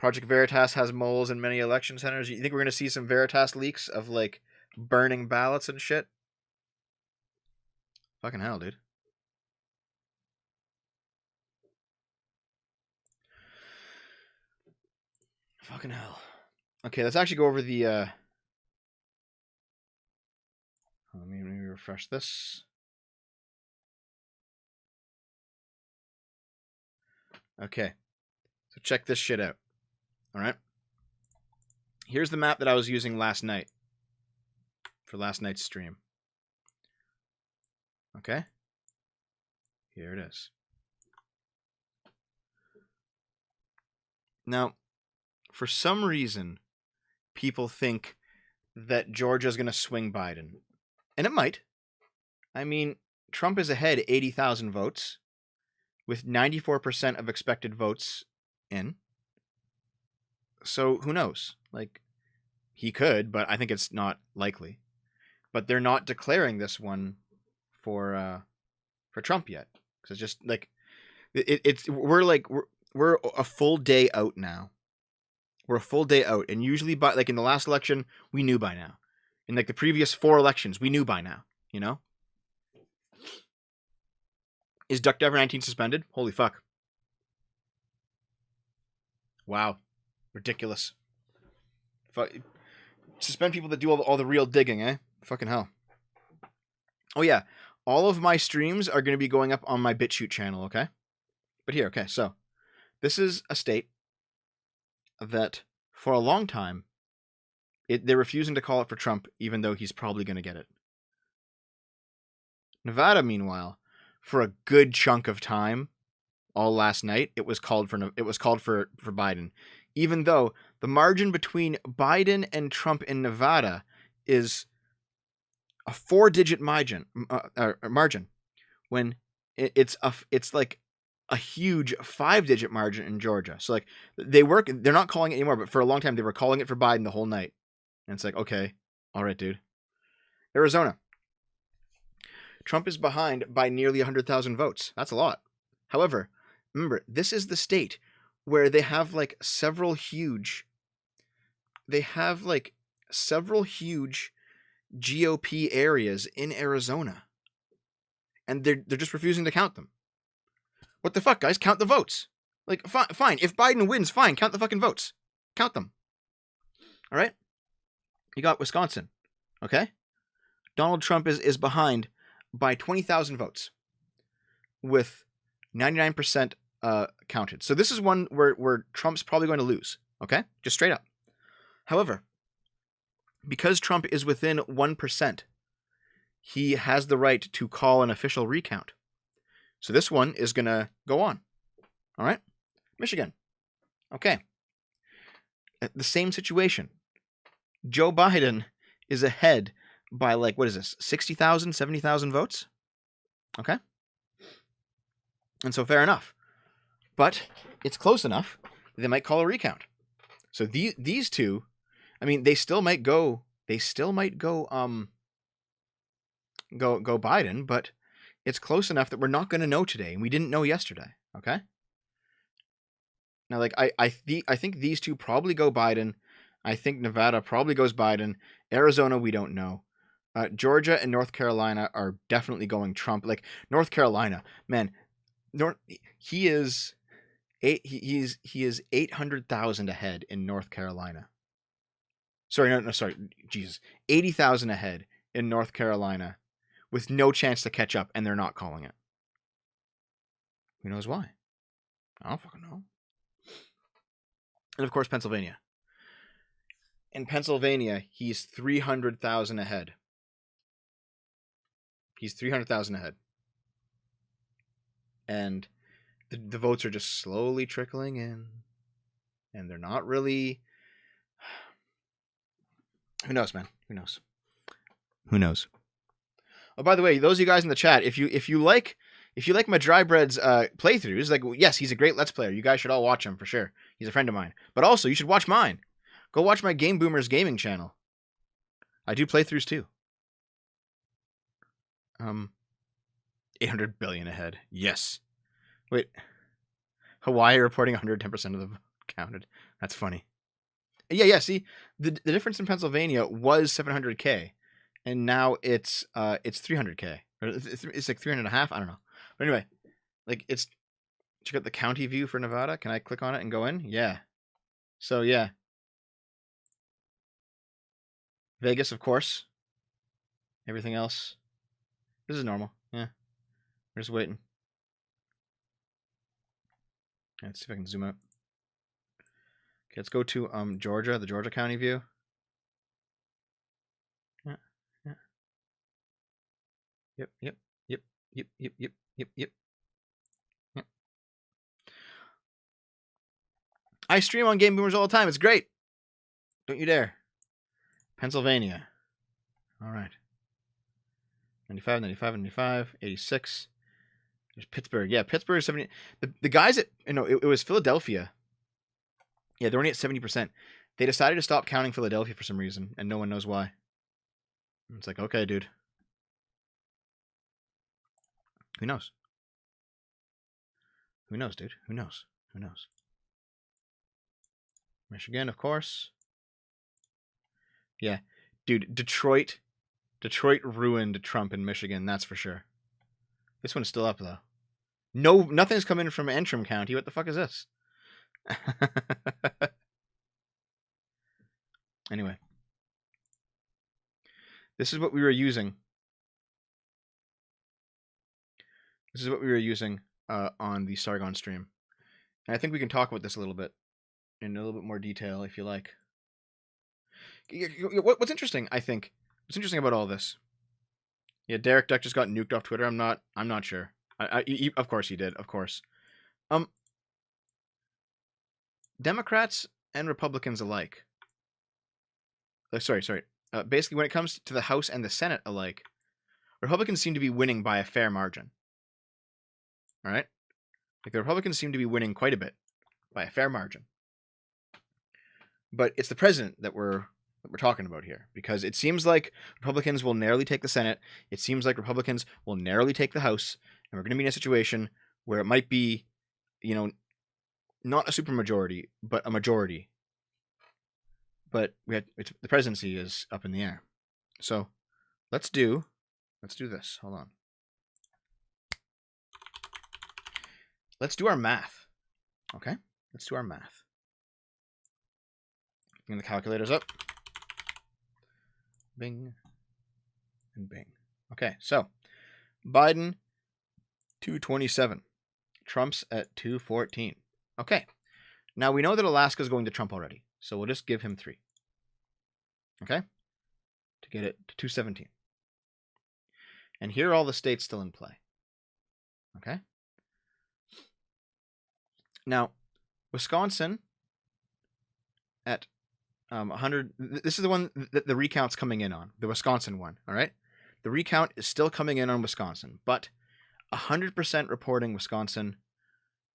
Project Veritas has moles in many election centers. You think we're going to see some Veritas leaks of, like, burning ballots and shit? Fucking hell, dude. Fucking hell. Okay, let's actually go over the, let me refresh this. Okay. So check this shit out. Alright? Here's the map that I was using last night. For last night's stream. Okay? Here it is. Now, for some reason, people think that Georgia's going to swing Biden. And it might. I mean, Trump is ahead 80,000 votes, with 94% of expected votes in. So, who knows? Like, he could, but I think it's not likely. But they're not declaring this one for Trump yet. Because it's just, like, we're a full day out now. We're a full day out, and usually by, like, in the last election, we knew by now. In, like, the previous 4 elections, we knew by now, you know? Is Duck Diver 19 suspended? Holy fuck. Wow. Ridiculous. Suspend people that do all the real digging, eh? Fucking hell. Oh yeah, all of my streams are going to be going up on my BitChute channel, okay? But here, okay, so this is a state that for a long time, they're refusing to call it for Trump, even though he's probably going to get it. Nevada, meanwhile, for a good chunk of time, all last night, it was called for Biden, even though the margin between Biden and Trump in Nevada is a 4-digit margin, when it's like a huge 5-digit margin in Georgia. So like they're not calling it anymore, but for a long time they were calling it for Biden the whole night. And it's like, okay, all right, dude. Arizona. Trump is behind by nearly 100,000 votes. That's a lot. However, remember, this is the state where they have like several huge GOP areas in Arizona. And they're just refusing to count them. What the fuck, guys? Count the votes. Like, fine. If Biden wins, fine. Count the fucking votes. Count them. All right? You got Wisconsin. Okay? Donald Trump is behind by 20,000 votes with 99% counted. So this is one where Trump's probably going to lose. Okay? Just straight up. However, because Trump is within 1%, he has the right to call an official recount. So this one is going to go on. All right? Michigan. Okay. The same situation. Joe Biden is ahead by, like, what is this? 60,000, 70,000 votes? Okay? And so fair enough. But it's close enough. They might call a recount. So these two, I mean, they still might go Biden, but it's close enough that we're not going to know today, and we didn't know yesterday. Okay. Now, like I think these two probably go Biden. I think Nevada probably goes Biden. Arizona, we don't know. Georgia and North Carolina are definitely going Trump. Like North Carolina, man, he is 800,000 ahead in North Carolina. Sorry, Jesus, 80,000 ahead in North Carolina, with no chance to catch up, and they're not calling it. Who knows why? I don't fucking know. And of course, Pennsylvania. In Pennsylvania, he's 300,000 ahead. He's 300,000 ahead. And the votes are just slowly trickling in. And they're not really... Who knows, man? Who knows? Who knows? Oh, by the way, those of you guys in the chat, if you like my Dry Bread's playthroughs, like, yes, he's a great Let's Player. You guys should all watch him for sure. He's a friend of mine. But also, you should watch mine. Go watch my Game Boomers gaming channel. I do playthroughs too. 800 billion ahead. Yes. Wait. Hawaii reporting 110% of the vote counted. That's funny. Yeah. See, the difference in Pennsylvania was 700K, and now it's 300K. Or it's like 300.5. I don't know. But anyway, like it's check out the county view for Nevada. Can I click on it and go in? Yeah. So yeah. Vegas, of course. Everything else. This is normal. Yeah. We're just waiting. Let's see if I can zoom out. Okay, let's go to Georgia, the Georgia County view. Yeah. Yep. Yep. I stream on Game Boomers all the time. It's great. Don't you dare. Pennsylvania. All right. 95, 95, 95, 86. There's Pittsburgh. Yeah, Pittsburgh is 70. The guys at, it was Philadelphia. Yeah, they're only at 70%. They decided to stop counting Philadelphia for some reason, and no one knows why. It's like, okay, dude. Who knows? Who knows, dude? Who knows? Who knows? Michigan, of course. Yeah. Dude, Detroit ruined Trump in Michigan, that's for sure. This one's still up, though. No, nothing's come in from Antrim County. What the fuck is this? Anyway. This is what we were using. This is what we were using on the Sargon stream. And I think we can talk about this a little bit in a little bit more detail if you like. What's interesting, I think, what's interesting about all this? Yeah, Derek Duck just got nuked off Twitter. I'm not sure. Of course he did. Of course. Democrats and Republicans alike. Sorry. Basically, when it comes to the House and the Senate alike, Republicans seem to be winning by a fair margin. All right? Like the Republicans seem to be winning quite a bit by a fair margin. But it's the president that we're talking about here, because it seems like Republicans will narrowly take the Senate. It seems like Republicans will narrowly take the House, and we're going to be in a situation where it might be, not a supermajority, but a majority. But the presidency is up in the air. So let's do this. Hold on. Let's do our math. Okay? Let's do our math. Bring the calculators up. Bing and bing. Okay, so Biden 227. Trump's at 214. Okay. Now we know that Alaska's going to Trump already, so we'll just give him 3. Okay? To get it to 217. And here are all the states still in play. Okay? Now, Wisconsin at 100. This is the one that the recount's coming in on, the Wisconsin one. All right, the recount is still coming in on Wisconsin, but 100% reporting Wisconsin,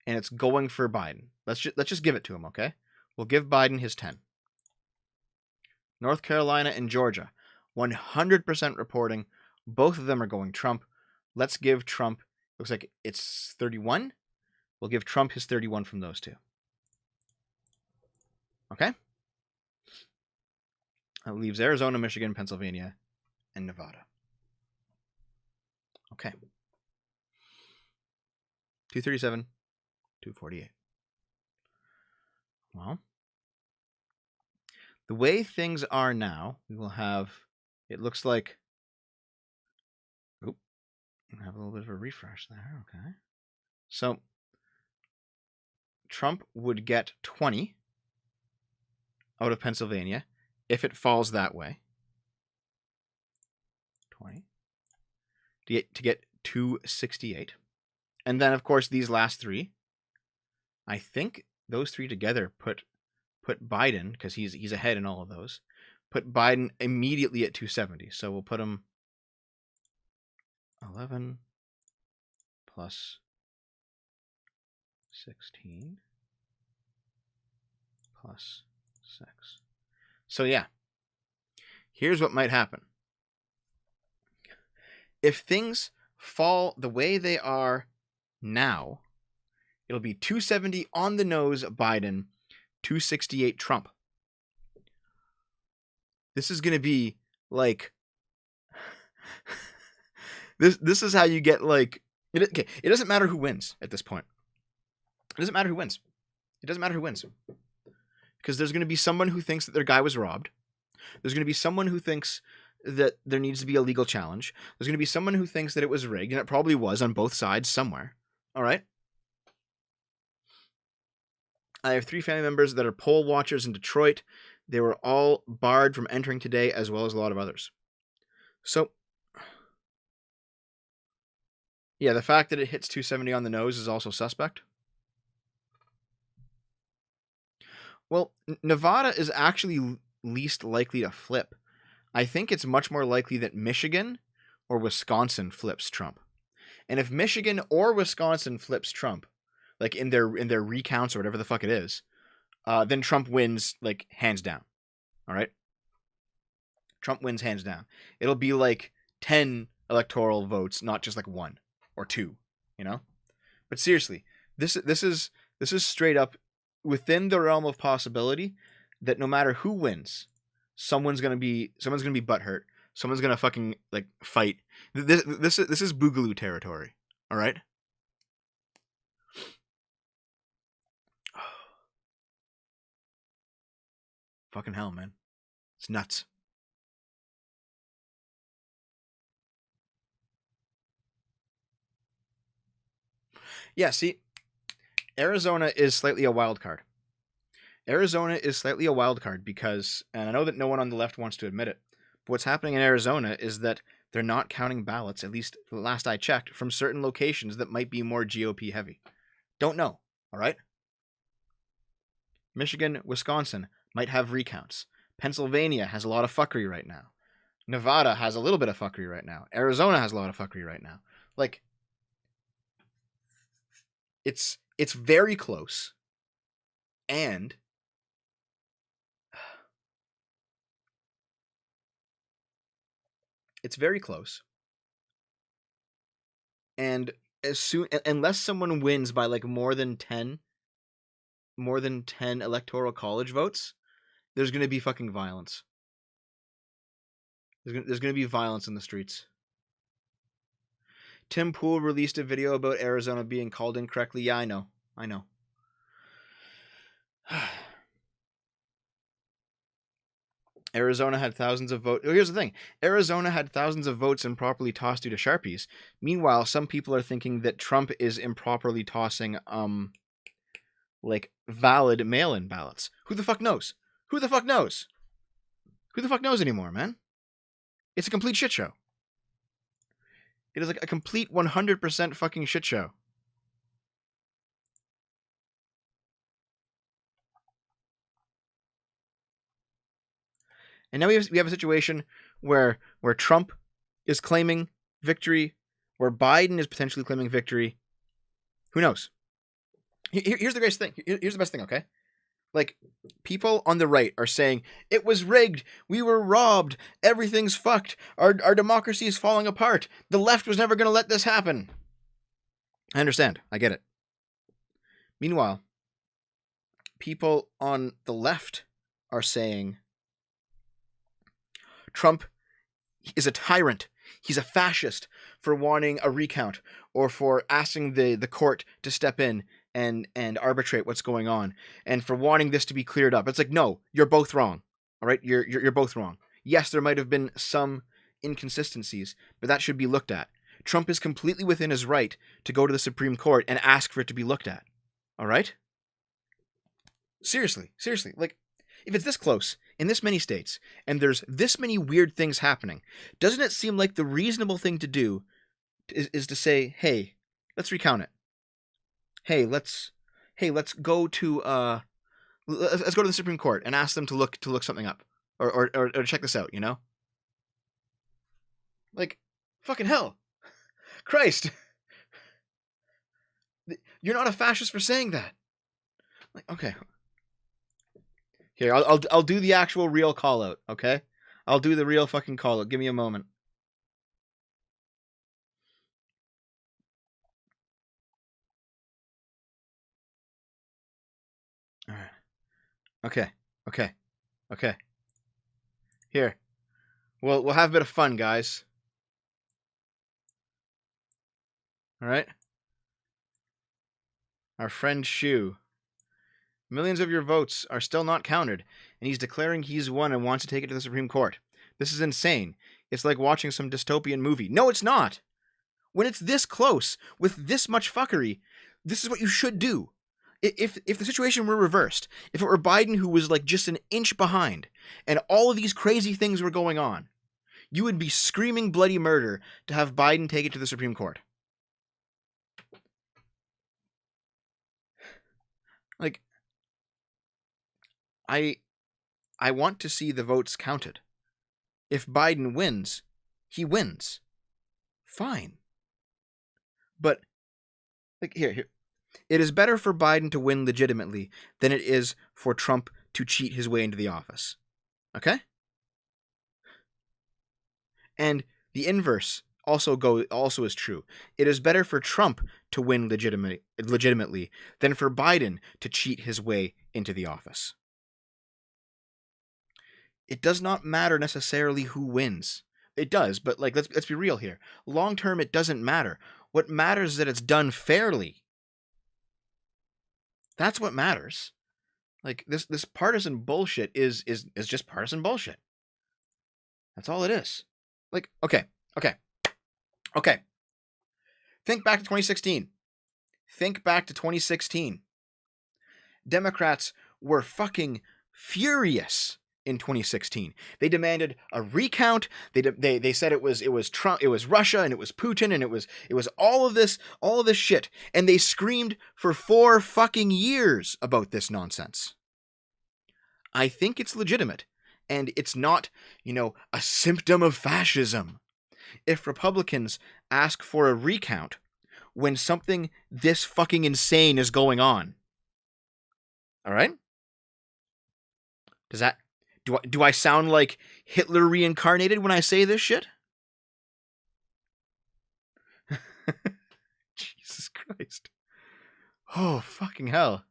and it's going for Biden. Let's just give it to him, okay? We'll give Biden his 10. North Carolina and Georgia, 100% reporting. Both of them are going Trump. Let's give Trump. Looks like it's 31. We'll give Trump his 31 from those two. Okay? That leaves Arizona, Michigan, Pennsylvania, and Nevada. Okay. 237, 248. Well, the way things are now, we will have, it looks like, have a little bit of a refresh there. Okay. So, Trump would get 20 out of Pennsylvania if it falls that way. 20 to get 268. And then, of course, these last 3, I think those 3 together put Biden, because he's ahead in all of those, put Biden immediately at 270. So we'll put him 11 plus 16 plus 6. So yeah, here's what might happen. If things fall the way they are now, it'll be 270 on the nose Biden, 268 Trump. This is going to be like this is how you get like it doesn't matter who wins at this point. It doesn't matter who wins. It doesn't matter who wins. Because there's going to be someone who thinks that their guy was robbed. There's going to be someone who thinks that there needs to be a legal challenge. There's going to be someone who thinks that it was rigged, and it probably was on both sides somewhere. All right? I have 3 family members that are poll watchers in Detroit. They were all barred from entering today, as well as a lot of others. So, yeah, the fact that it hits 270 on the nose is also suspect. Well, Nevada is actually least likely to flip. I think it's much more likely that Michigan or Wisconsin flips Trump. And if Michigan or Wisconsin flips Trump, like in their recounts or whatever the fuck it is, then Trump wins like hands down. All right? Trump wins hands down. It'll be like 10 electoral votes, not just like 1 or 2, you know? But seriously, this is straight up within the realm of possibility that no matter who wins, someone's gonna be butthurt. Someone's gonna fucking like fight. This is Boogaloo territory. All right. Fucking hell, man. It's nuts. Yeah, see, Arizona is slightly a wild card. Arizona is slightly a wild card because, and I know that no one on the left wants to admit it, but what's happening in Arizona is that they're not counting ballots, at least the last I checked, from certain locations that might be more GOP heavy. Don't know, all right? Michigan, Wisconsin might have recounts. Pennsylvania has a lot of fuckery right now. Nevada has a little bit of fuckery right now. Arizona has a lot of fuckery right now. Like, it's very close. And it's very close. And unless someone wins by like more than 10 electoral college votes, there's going to be fucking violence. There's going to be violence in the streets. Tim Pool released a video about Arizona being called incorrectly. Yeah, I know. Arizona had thousands of votes. Here's the thing. Arizona had thousands of votes improperly tossed due to Sharpies. Meanwhile, some people are thinking that Trump is improperly tossing like valid mail-in ballots. Who the fuck knows? Who the fuck knows? Who the fuck knows anymore, man? It's a complete shit show. It is like a complete 100% fucking shit show. And now we have a situation where Trump is claiming victory, where Biden is potentially claiming victory. Who knows? Here's the greatest thing. Here's the best thing, okay? Like, people on the right are saying, it was rigged, we were robbed, everything's fucked, our democracy is falling apart, the left was never going to let this happen. I understand. I get it. Meanwhile, people on the left are saying, Trump is a tyrant. He's a fascist for wanting a recount or for asking the court to step in and arbitrate what's going on and for wanting this to be cleared up. It's like, no, you're both wrong. All right? You're both wrong. Yes, there might have been some inconsistencies, but that should be looked at. Trump is completely within his right to go to the Supreme Court and ask for it to be looked at. All right? Seriously. Like, if it's this close in this many states and there's this many weird things happening, doesn't it seem like the reasonable thing to do is to say, hey, let's recount it. Hey, let's go to let's go to the Supreme Court and ask them to look something up or check this out, you know? Like, fucking hell. Christ. You're not a fascist for saying that. Like, okay. Here, I'll do the actual real call out, okay? I'll do the real fucking call out. Give me a moment. All right. Okay. Here. We'll have a bit of fun, guys. All right? Our friend Shu. Millions of your votes are still not counted, and he's declaring he's won and wants to take it to the Supreme Court. This is insane. It's like watching some dystopian movie. No, it's not. When it's this close, with this much fuckery, this is what you should do. If the situation were reversed, if it were Biden who was like just an inch behind, and all of these crazy things were going on, you would be screaming bloody murder to have Biden take it to the Supreme Court. Like, I want to see the votes counted. If Biden wins, he wins. Fine. But, like, here. It is better for Biden to win legitimately than it is for Trump to cheat his way into the office. Okay? And the inverse also is true. It is better for Trump to win legitimately than for Biden to cheat his way into the office. It does not matter necessarily who wins. It does, but like let's be real here. Long term, it doesn't matter. What matters is that it's done fairly. That's what matters. Like this partisan bullshit is just partisan bullshit. That's all it is. Like, okay. Think back to 2016. Think back to 2016. Democrats were fucking furious in 2016. They demanded a recount. They said it was Trump, it was Russia, and it was Putin, and it was all of this shit. And they screamed for 4 fucking years about this nonsense. I think it's legitimate, and it's not, a symptom of fascism. If Republicans ask for a recount when something this fucking insane is going on. All right? Do I sound like Hitler reincarnated when I say this shit? Jesus Christ. Oh, fucking hell.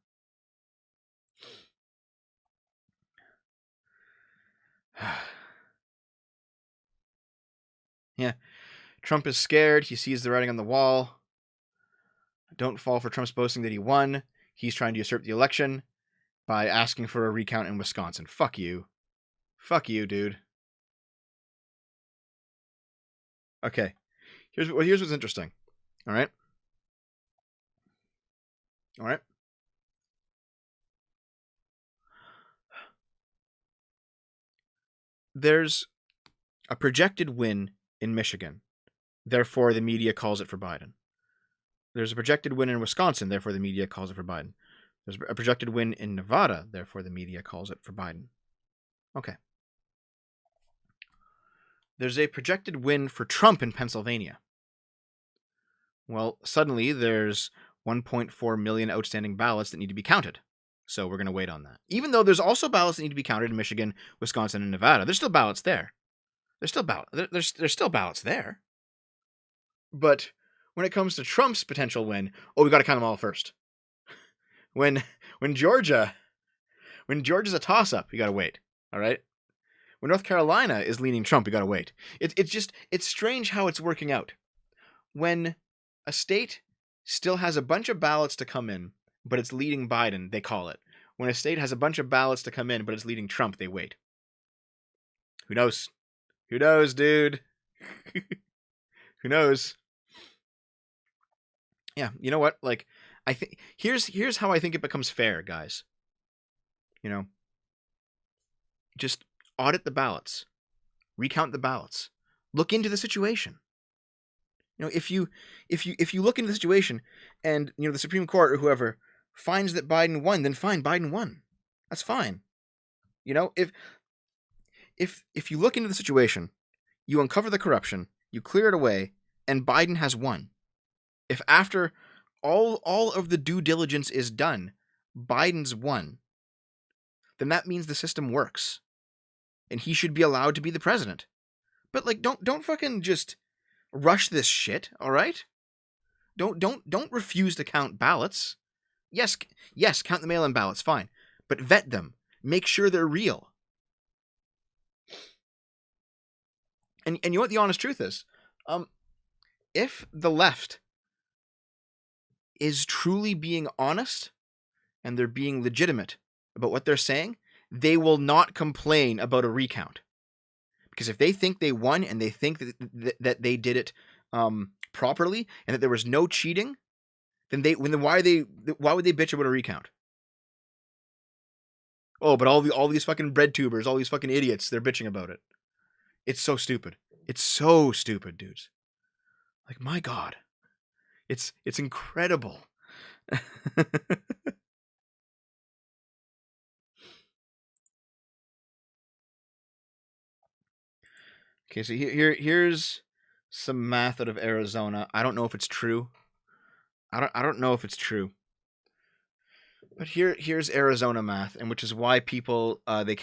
Yeah. Trump is scared. He sees the writing on the wall. Don't fall for Trump's boasting that he won. He's trying to usurp the election by asking for a recount in Wisconsin. Fuck you. Fuck you, dude. Okay. Here's what's interesting. All right? There's a projected win in Michigan. Therefore, the media calls it for Biden. There's a projected win in Wisconsin. Therefore, the media calls it for Biden. There's a projected win in Nevada. Therefore, the media calls it for Biden. Okay. There's a projected win for Trump in Pennsylvania. Well, suddenly there's 1.4 million outstanding ballots that need to be counted. So we're going to wait on that. Even though there's also ballots that need to be counted in Michigan, Wisconsin, and Nevada. There's still ballots there. There's still ballots there. But when it comes to Trump's potential win, we got to count them all first. When Georgia's a toss-up, you got to wait. All right? When North Carolina is leaning Trump, you got to wait. It's strange how it's working out. When a state still has a bunch of ballots to come in, but it's leading Biden, they call it. When a state has a bunch of ballots to come in, but it's leading Trump, they wait. Who knows? Who knows, dude? Who knows? Yeah, you know what? Like, I think here's how I think it becomes fair, guys. Just audit the ballots, recount the ballots, look into the situation. If you look into the situation, and the Supreme Court or whoever finds that Biden won, then fine, Biden won. That's fine. If you look into the situation, you uncover the corruption, you clear it away, and Biden has won. If after all of the due diligence is done, Biden's won, then that means the system works, and he should be allowed to be the president. But don't fucking just rush this shit, all right? Don't refuse to count ballots. Yes, count the mail-in ballots, fine, but vet them. Make sure they're real. And you know what the honest truth is? If the left is truly being honest and they're being legitimate about what they're saying, they will not complain about a recount. Because if they think they won and they think that they did it properly and that there was no cheating, then why would they bitch about a recount? Oh, but all these fucking bread tubers, all these fucking idiots, they're bitching about it. It's so stupid. It's so stupid, dudes. Like, my God. It's incredible. Okay, so here's some math out of Arizona. I don't know if it's true. I don't know if it's true. But here's Arizona math, and which is why people they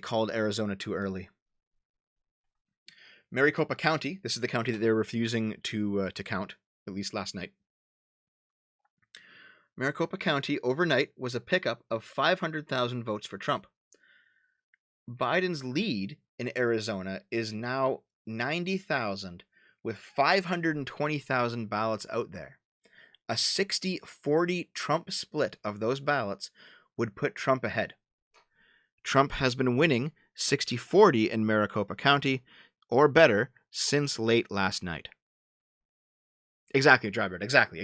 called Arizona too early. Maricopa County, this is the county that they're refusing to count, at least last night. Maricopa County overnight was a pickup of 500,000 votes for Trump. Biden's lead in Arizona is now 90,000 with 520,000 ballots out there. A 60-40 Trump split of those ballots would put Trump ahead. Trump has been winning 60-40 in Maricopa County, or better, since late last night. Exactly, Drybread. Exactly.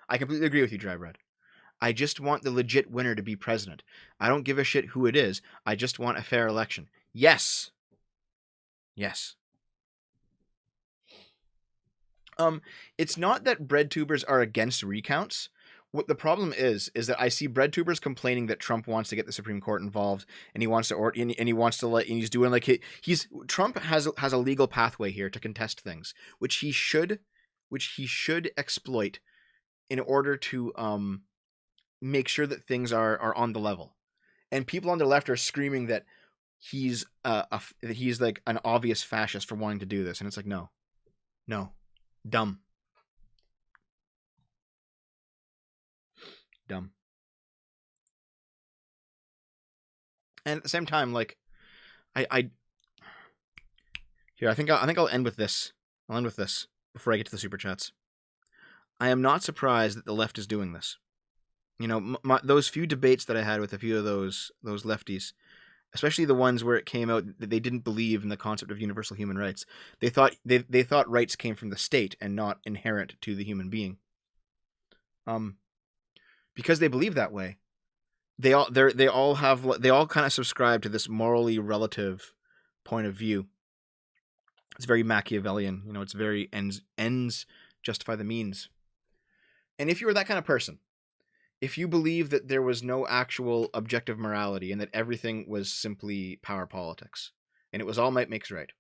I completely agree with you, Drybread. I just want the legit winner to be president. I don't give a shit who it is. I just want a fair election. Yes. It's not that bread tubers are against recounts. What the problem is that I see bread tubers complaining that Trump wants to get the Supreme Court involved, and he wants to Trump has a legal pathway here to contest things, which he should exploit in order to make sure that things are on the level. And people on the left are screaming that he's like an obvious fascist for wanting to do this, and it's like no, dumb. And at the same time, like, I think I'll end with this. I'll end with this before I get to the super chats. I am not surprised that the left is doing this. You know, those few debates that I had with a few of those lefties, especially the ones where it came out that they didn't believe in the concept of universal human rights. They thought rights came from the state and not inherent to the human being. Because they believe that way, they all kind of subscribe to this morally relative point of view. It's very Machiavellian, you know. It's very ends justify the means. And if you were that kind of person, if you believe that there was no actual objective morality and that everything was simply power politics and it was all might makes right,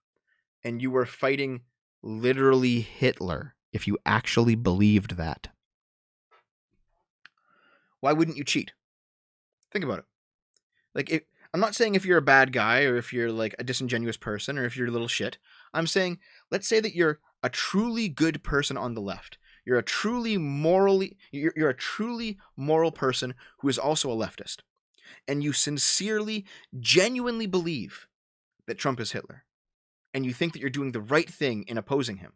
and you were fighting literally Hitler, if you actually believed that, why wouldn't you cheat? Think about it. Like, I'm not saying if you're a bad guy or if you're like a disingenuous person or if you're a little shit. I'm saying, let's say that you're a truly good person on the left. You're a truly moral person who is also a leftist. And you sincerely, genuinely believe that Trump is Hitler. And you think that you're doing the right thing in opposing him.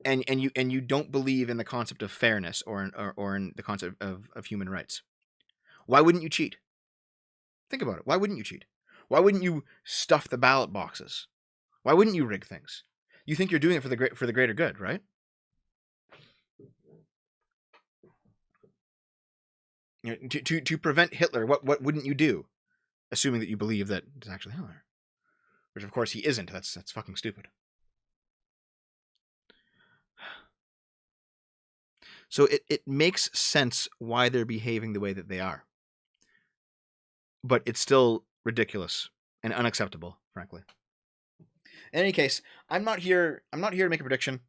And you don't believe in the concept of fairness or in the concept of human rights. Why wouldn't you cheat? Think about it. Why wouldn't you cheat? Why wouldn't you stuff the ballot boxes? Why wouldn't you rig things? You think you're doing it for the greater good, right? You know, to prevent Hitler, what wouldn't you do? Assuming that you believe that it's actually Hitler, which of course he isn't. That's fucking stupid. So it makes sense why they're behaving the way that they are. But it's still ridiculous and unacceptable, frankly. In any case, I'm not here to make a prediction.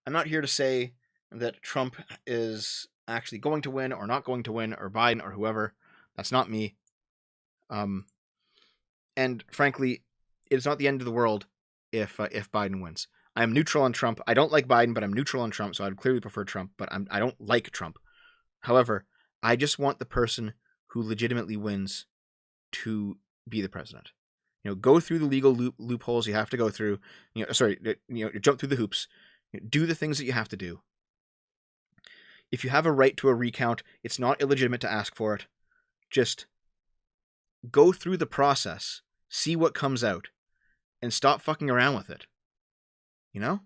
I'm not here to say that Trump is actually going to win or not going to win, or Biden or whoever. That's not me. And frankly, it's not the end of the world if Biden wins. I am neutral on Trump. I don't like Biden, but I'm neutral on Trump, so I'd clearly prefer Trump, but I don't like Trump. However, I just want the person who legitimately wins to be the president. Go through the legal loopholes you have to go through. Jump through the hoops. Do the things that you have to do. If you have a right to a recount, it's not illegitimate to ask for it. Just go through the process, see what comes out, and stop fucking around with it. And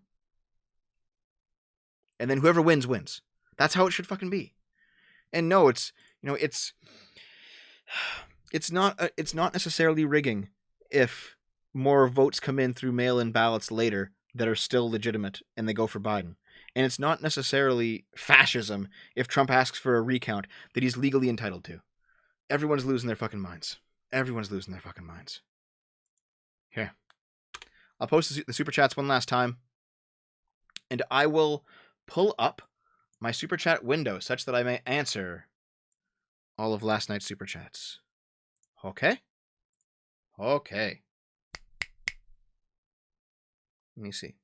then whoever wins, wins. That's how it should fucking be. And no, it's not necessarily rigging if more votes come in through mail-in ballots later that are still legitimate and they go for Biden. And it's not necessarily fascism if Trump asks for a recount that he's legally entitled to. Everyone's losing their fucking minds. Everyone's losing their fucking minds. Here. I'll post the super chats one last time. And I will pull up my super chat window such that I may answer all of last night's super chats. Okay? Okay. Let me see.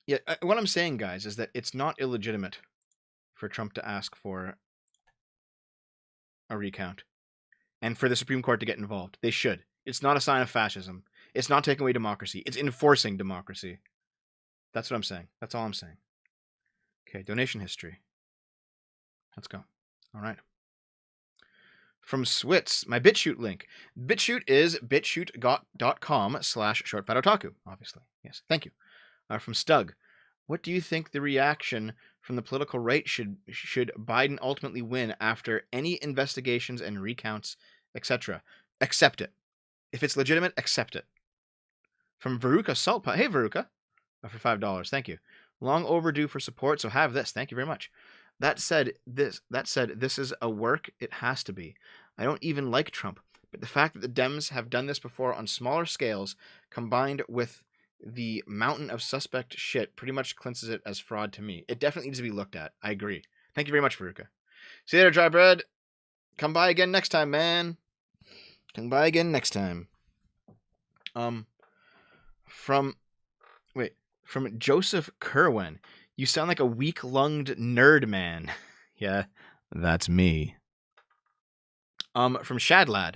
Yeah, what I'm saying, guys, is that it's not illegitimate for Trump to ask for a recount and for the Supreme Court to get involved. They should. It's not a sign of fascism. It's not taking away democracy. It's enforcing democracy. That's what I'm saying. That's all I'm saying. Okay, donation history. Let's go. All right. From Switz, my BitChute link. BitChute is bitchute.com/shortfadotaku, obviously. Yes, thank you. From Stug, what do you think the reaction from the political right should Biden ultimately win after any investigations and recounts, etc.? Accept it. If it's legitimate, accept it. From Veruca Saltpa. Hey, Veruca. For $5. Thank you. Long overdue for support, so have this. Thank you very much. That said, this is a work. It has to be. I don't even like Trump, but the fact that the Dems have done this before on smaller scales, combined with the mountain of suspect shit, pretty much cleanses it as fraud to me. It definitely needs to be looked at. I agree. Thank you very much, Veruca. See you later, Dry Bread. Come by again next time, man. Come by again next time. From Joseph Kerwin. You sound like a weak-lunged nerd man. Yeah, that's me. From Shadlad.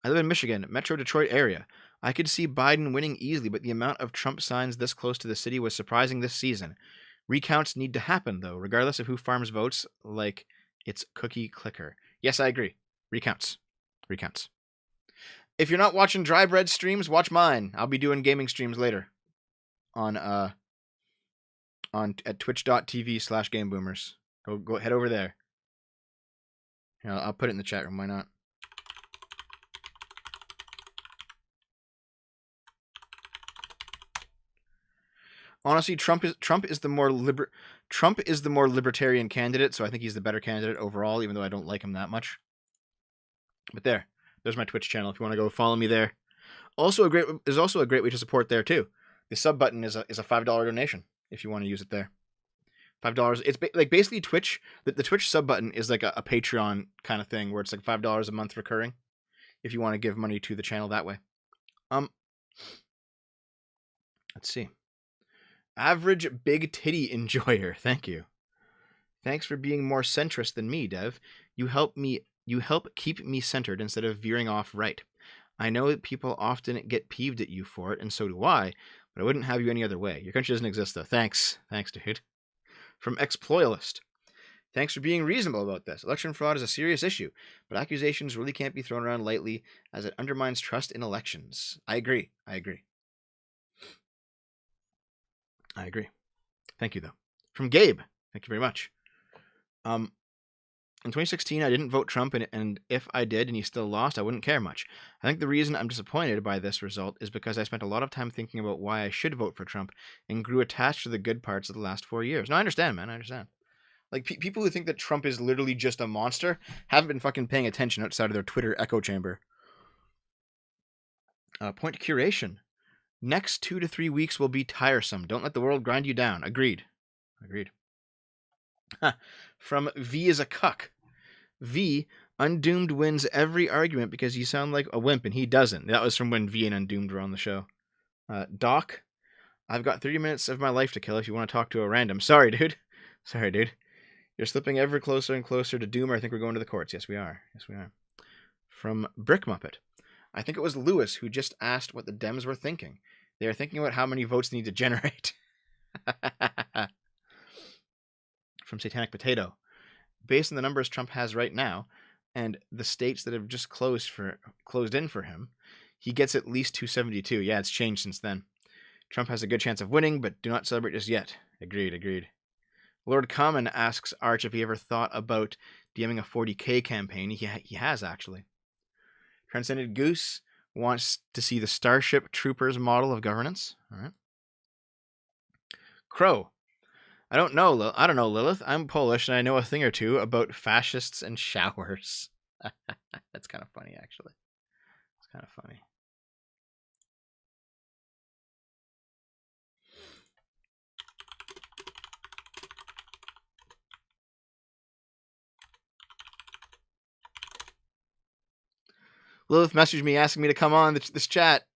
I live in Michigan, Metro Detroit area. I could see Biden winning easily, but the amount of Trump signs this close to the city was surprising this season. Recounts need to happen, though, regardless of who farms votes, like it's cookie clicker. Yes, I agree. Recounts. If you're not watching Dry Bread streams, watch mine. I'll be doing gaming streams later. At twitch.tv/gameboomers. Go head over there. I'll put it in the chat room. Why not? Honestly, Trump is the more libertarian candidate, so I think he's the better candidate overall, even though I don't like him that much. But there's my Twitch channel if you want to go follow me there. There's also a great way to support there too. The sub button is a $5 donation if you want to use it there. $5. It's basically Twitch. The Twitch sub button is like a Patreon kind of thing where it's like $5 a month recurring. If you want to give money to the channel that way. Let's see. Average big titty enjoyer. Thank you. Thanks for being more centrist than me, Dev. You help keep me centered instead of veering off right. I know that people often get peeved at you for it, and so do I, but I wouldn't have you any other way. Your country doesn't exist, though. Thanks, dude. From Exploilist. Thanks for being reasonable about this. Election fraud is a serious issue, but accusations really can't be thrown around lightly as it undermines trust in elections. I agree. Thank you, though. From Gabe. Thank you very much. In 2016, I didn't vote Trump, and if I did and he still lost, I wouldn't care much. I think the reason I'm disappointed by this result is because I spent a lot of time thinking about why I should vote for Trump and grew attached to the good parts of the last 4 years. No, I understand, man. I understand. Like, people who think that Trump is literally just a monster haven't been fucking paying attention outside of their Twitter echo chamber. Point curation. Next 2 to 3 weeks will be tiresome. Don't let the world grind you down. Agreed. From V is a cuck. V, Undoomed wins every argument because you sound like a wimp and he doesn't. That was from when V and Undoomed were on the show. Doc, I've got 30 minutes of my life to kill if you want to talk to a random. Sorry, dude. Sorry, dude. You're slipping ever closer and closer to Doomer. I think we're going to the courts. Yes, we are. Yes, we are. From Brick Muppet. I think it was Lewis who just asked what the Dems were thinking. They are thinking about how many votes they need to generate. From Satanic Potato. Based on the numbers Trump has right now, and the states that have just closed in for him, he gets at least 272. Yeah, it's changed since then. Trump has a good chance of winning, but do not celebrate just yet. Agreed. Lord Common asks Arch if he ever thought about DMing a 40K campaign. He has, actually. Transcended Goose wants to see the Starship Troopers model of governance. All right. Crow. I don't know, Lilith. I'm Polish, and I know a thing or two about fascists and showers. That's kind of funny, actually. It's kind of funny. Lilith messaged me asking me to come on this chat.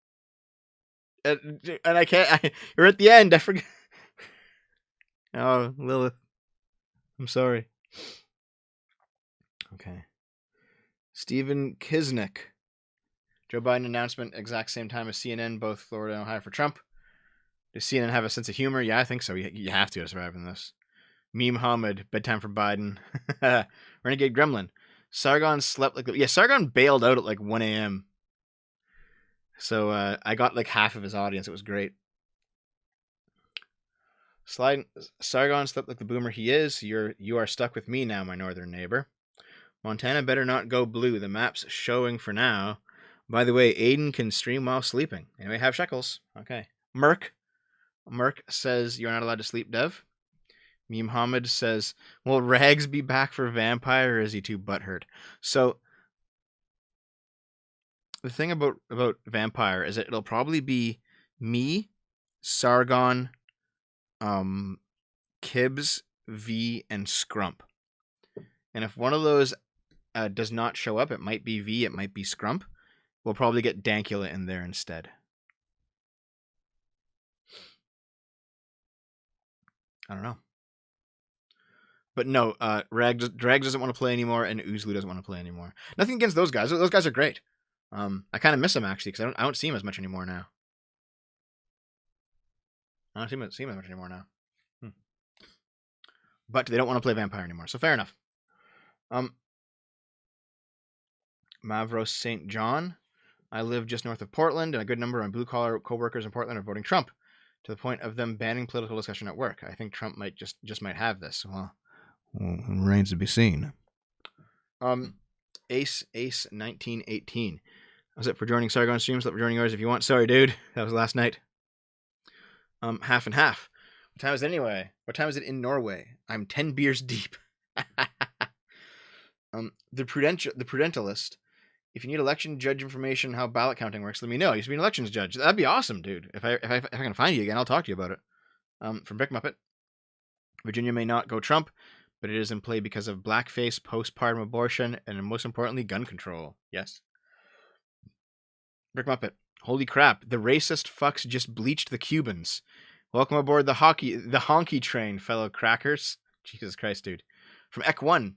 And I can't. You're at the end. I forgot. Oh, Lilith. I'm sorry. Okay. Stephen Kisnick. Joe Biden announcement exact same time as CNN, both Florida and Ohio for Trump. Does CNN have a sense of humor? Yeah, I think so. You have to survive in this. Meme Hamid, bedtime for Biden. Renegade Gremlin. Sargon slept like... Yeah, Sargon bailed out at like 1 a.m. So I got like half of his audience. It was great. Sargon slept like the boomer he is. You are stuck with me now, my northern neighbor. Montana better not go blue. The map's showing for now. By the way, Aiden can stream while sleeping. Anyway, have shekels. Okay. Merc says you're not allowed to sleep, Dev. Meme Hamid says, will Rags be back for Vampire, or is he too butthurt? So the thing about Vampire is that it'll probably be me, Sargon, Kibbs, V, and Scrump. And if one of those does not show up, it might be V, it might be Scrump. We'll probably get Dankula in there instead. I don't know. But no, Drags doesn't want to play anymore, and Oozlu doesn't want to play anymore. Nothing against those guys. Those guys are great. I kind of miss them, actually, because I don't see them as much anymore now. I don't see them as much anymore now. But they don't want to play Vampire anymore, so fair enough. Mavros St. John. I live just north of Portland, and a good number of my blue-collar co-workers in Portland are voting Trump, to the point of them banning political discussion at work. I think Trump might just might have this. Well, remains to be seen. Ace 1918. That's it for joining Sargon streams. Let for joining yours if you want. Sorry, dude. That was last night. Half and half. What time is it anyway? What time is it in Norway? I'm 10 beers deep. The Prudentalist. If you need election judge information, how ballot counting works, let me know. I used to be an elections judge. That'd be awesome, dude. If I can find you again, I'll talk to you about it. From Brick Muppet. Virginia may not go Trump, but it is in play because of blackface, postpartum abortion, and most importantly, gun control. Yes. Brick Muppet. Holy crap, the racist fucks just bleached the Cubans. Welcome aboard the honky train, fellow crackers. Jesus Christ, dude. From Ek1.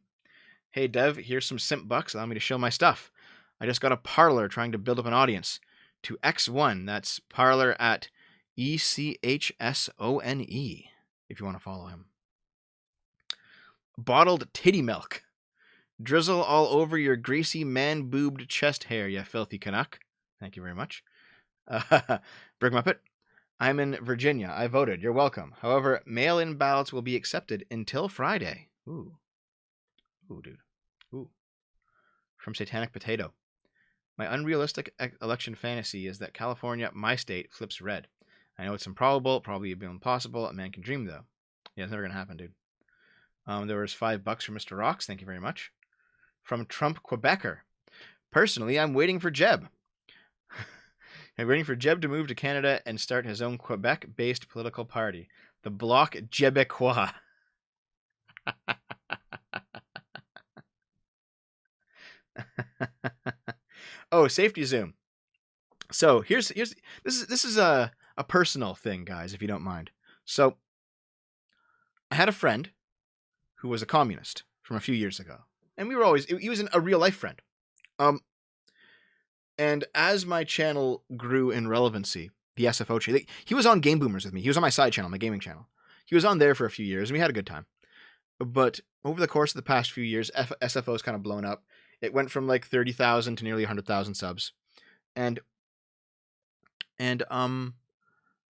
Hey, Dev, here's some simp bucks. Allow me to show my stuff. I just got a Parler trying to build up an audience. To X1, that's Parler at ECHSONE, if you want to follow him. Bottled titty milk. Drizzle all over your greasy man-boobed chest hair, you filthy Canuck. Thank you very much. Brick Muppet. I'm in Virginia. I voted. You're welcome. However, mail-in ballots will be accepted until Friday. Ooh. Ooh, dude. Ooh. From Satanic Potato. My unrealistic election fantasy is that California, my state, flips red. I know it's improbable, probably impossible. A man can dream, though. Yeah, it's never going to happen, dude. There was $5 from Mr. Rocks. Thank you very much. From Trump Quebecer. Personally, I'm waiting for Jeb. I'm waiting for Jeb to move to Canada and start his own Quebec-based political party. The Bloc Québécois. Oh, safety zoom. So this is a personal thing, guys, if you don't mind. So I had a friend who was a communist from a few years ago, and we were always he was a real life friend. And as my channel grew in relevancy, the SFO channel, he was on Game Boomers with me. He was on my side channel, my gaming channel. He was on there for a few years, and we had a good time. But over the course of the past few years, SFO's kind of blown up. It went from like 30,000 to nearly 100,000 subs, and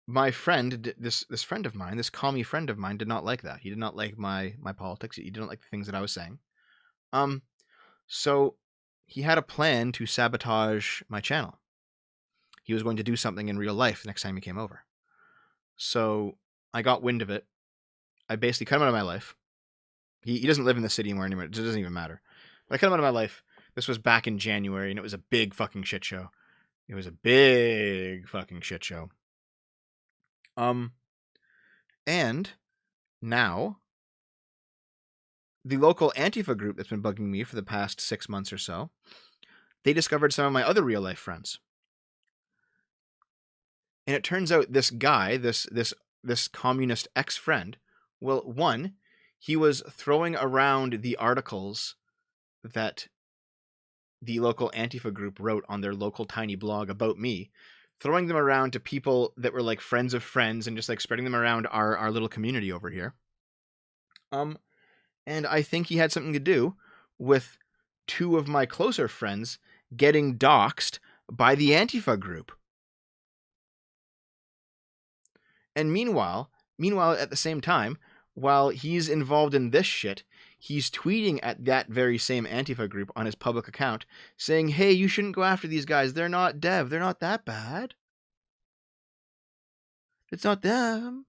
my friend, this friend of mine, this commie friend of mine, did not like that. He did not like my politics. He didn't like the things that I was saying. So he had a plan to sabotage my channel. He was going to do something in real life next time he came over. So I got wind of it. I basically cut him out of my life. He doesn't live in the city anymore. It doesn't even matter. But I cut him out of my life. This was back in January, and it was a big fucking shit show. It was a big fucking shit show. And now the local Antifa group that's been bugging me for the past 6 months or so, they discovered some of my other real life friends. And it turns out this guy, this communist ex-friend, well, one, he was throwing around the articles that the local Antifa group wrote on their local tiny blog about me, throwing them around to people that were like friends of friends and just like spreading them around our little community over here. And I think he had something to do with two of my closer friends getting doxxed by the Antifa group. And meanwhile, at the same time, while he's involved in this shit, he's tweeting at that very same Antifa group on his public account saying, hey, you shouldn't go after these guys. They're not dev. They're not that bad. It's not them.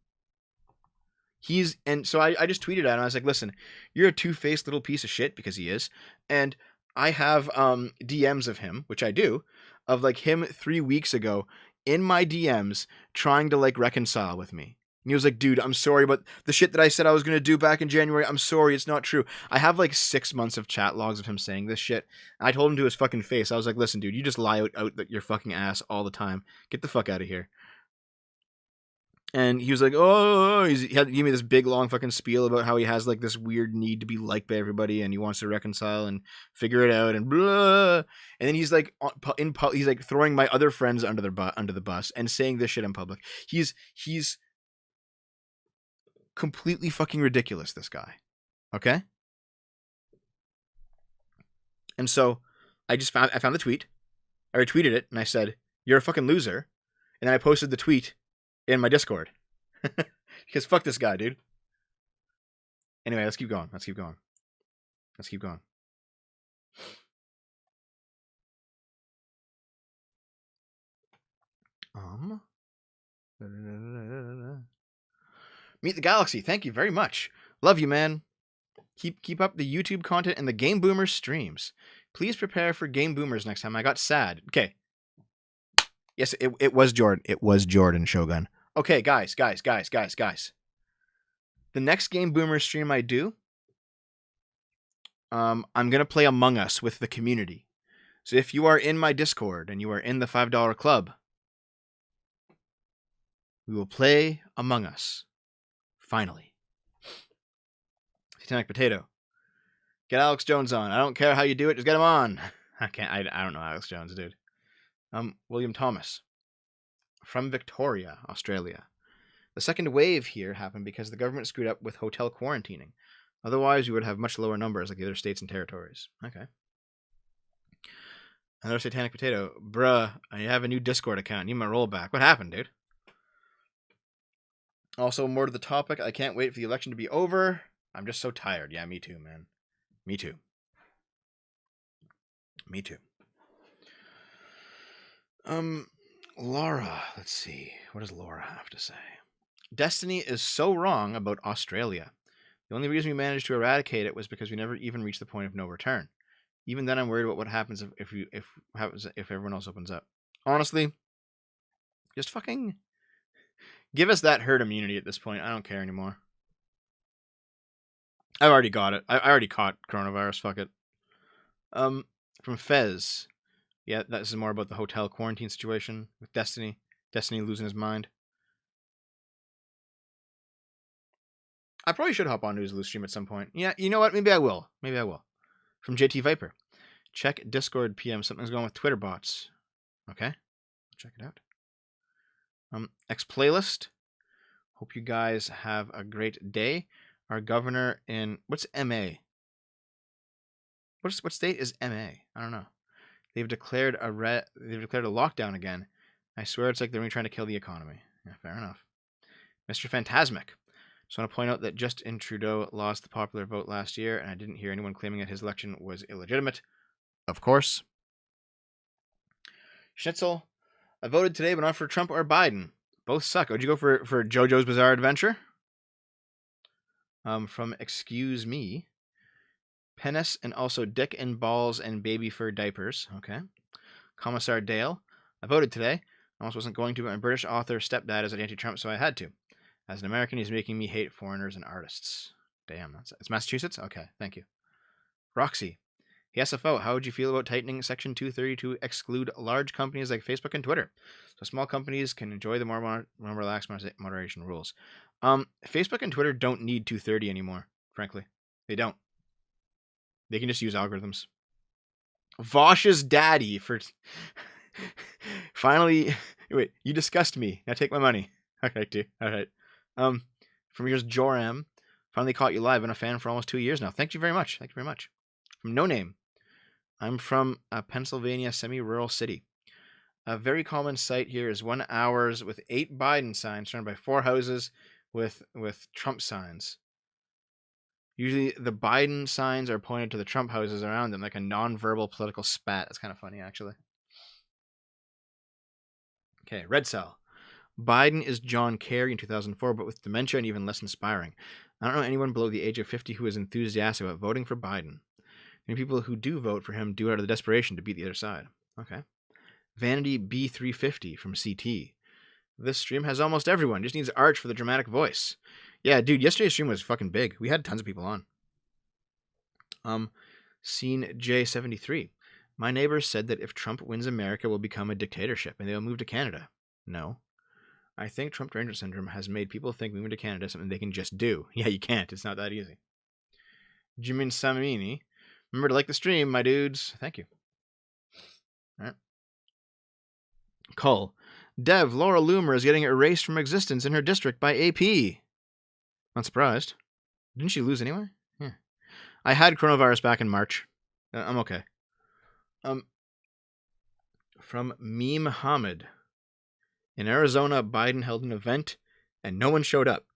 And so I just tweeted at him. I was like, listen, you're a two-faced little piece of shit, because he is. And I have DMs of him, which I do, of like him 3 weeks ago in my DMs trying to like reconcile with me. And he was like, dude, I'm sorry, but the shit that I said I was going to do back in January, I'm sorry, it's not true. I have like 6 months of chat logs of him saying this shit. I told him to his fucking face. I was like, listen, dude, you just lie out your fucking ass all the time. Get the fuck out of here. And he was like, oh, he had to give me this big long fucking spiel about how he has like this weird need to be liked by everybody, and he wants to reconcile and figure it out, and blah. And then he's like he's like throwing my other friends under the bus and saying this shit in public. He's completely fucking ridiculous, this guy. Okay? And so I found the tweet. I retweeted it and I said, you're a fucking loser. And then I posted the tweet in my Discord. Because fuck this guy, dude. Anyway, let's keep going. Meet the Galaxy. Thank you very much. Love you, man. Keep up the YouTube content and the Game Boomers streams. Please prepare for Game Boomers next time. I got sad. Okay. Yes, it was Jordan. It was Jordan Shogun. Okay, guys. The next Game Boomer stream I do, I'm going to play Among Us with the community. So if you are in my Discord and you are in the $5 club, we will play Among Us. Finally. Satanic Potato. Get Alex Jones on. I don't care how you do it, just get him on. I don't know Alex Jones, dude. William Thomas. From Victoria, Australia. The second wave here happened because the government screwed up with hotel quarantining. Otherwise, we would have much lower numbers like the other states and territories. Okay. Another Satanic Potato. Bruh, I have a new Discord account. Need my rollback. What happened, dude? Also, more to the topic. I can't wait for the election to be over. I'm just so tired. Yeah, me too, man. Me too. Laura. Let's see. What does Laura have to say? Destiny is so wrong about Australia. The only reason we managed to eradicate it was because we never even reached the point of no return. Even then, I'm worried about what happens if everyone else opens up. Honestly, just fucking give us that herd immunity at this point. I don't care anymore. I've already got it. I already caught coronavirus. Fuck it. From Fez. Yeah, this is more about the hotel quarantine situation with Destiny. Destiny losing his mind. I probably should hop on News stream at some point. Yeah, you know what? Maybe I will. From JT Viper. Check Discord PM. Something's going with Twitter bots. Okay. Check it out. X playlist. Hope you guys have a great day. Our governor in what's MA? What state is MA? I don't know. They've declared a lockdown again. I swear it's like they're really trying to kill the economy. Yeah, fair enough. Mr. Phantasmic. Just want to point out that Justin Trudeau lost the popular vote last year, and I didn't hear anyone claiming that his election was illegitimate. Of course. Schnitzel. I voted today, but not for Trump or Biden. Both suck. Would you go for JoJo's Bizarre Adventure? From Excuse Me. Penis and also Dick and Balls and Baby Fur Diapers. Okay. Commissar Dale. I voted today. I almost wasn't going to, but my British author stepdad is an anti-Trump, so I had to. As an American, he's making me hate foreigners and artists. Damn, it's Massachusetts? Okay, thank you. Roxy. The SFO, how would you feel about tightening Section 230 to exclude large companies like Facebook and Twitter, so small companies can enjoy the more relaxed moderation rules? Facebook and Twitter don't need 230 anymore, frankly. They don't. They can just use algorithms. Vosh's daddy for... Finally... Wait, you disgust me. Now take my money. Okay, dude. All right. From yours, Joram. Finally caught you live. Been a fan for almost 2 years now. Thank you very much. From No Name. I'm from a Pennsylvania semi-rural city. A very common sight here is 1 hour with 8 Biden signs surrounded by 4 houses with Trump signs. Usually the Biden signs are pointed to the Trump houses around them, like a non-verbal political spat. That's kind of funny, actually. Okay, Red Cell. Biden is John Kerry in 2004, but with dementia and even less inspiring. I don't know anyone below the age of 50 who is enthusiastic about voting for Biden. Many people who do vote for him do it out of the desperation to beat the other side. Okay. Vanity B350 from CT. This stream has almost everyone. Just needs Arch for the dramatic voice. Yeah, dude, yesterday's stream was fucking big. We had tons of people on. Scene J73. My neighbors said that if Trump wins, America will become a dictatorship and they will move to Canada. No. I think Trump Ranger Syndrome has made people think moving to Canada is something they can just do. Yeah, you can't. It's not that easy. Jimin Samini. Remember to like the stream, my dudes. Thank you. All right. Cull. Dev, Laura Loomer is getting erased from existence in her district by AP. Not surprised. Didn't she lose anyway? Yeah. I had coronavirus back in March. I'm okay. From Meme Muhammad. In Arizona, Biden held an event and no one showed up.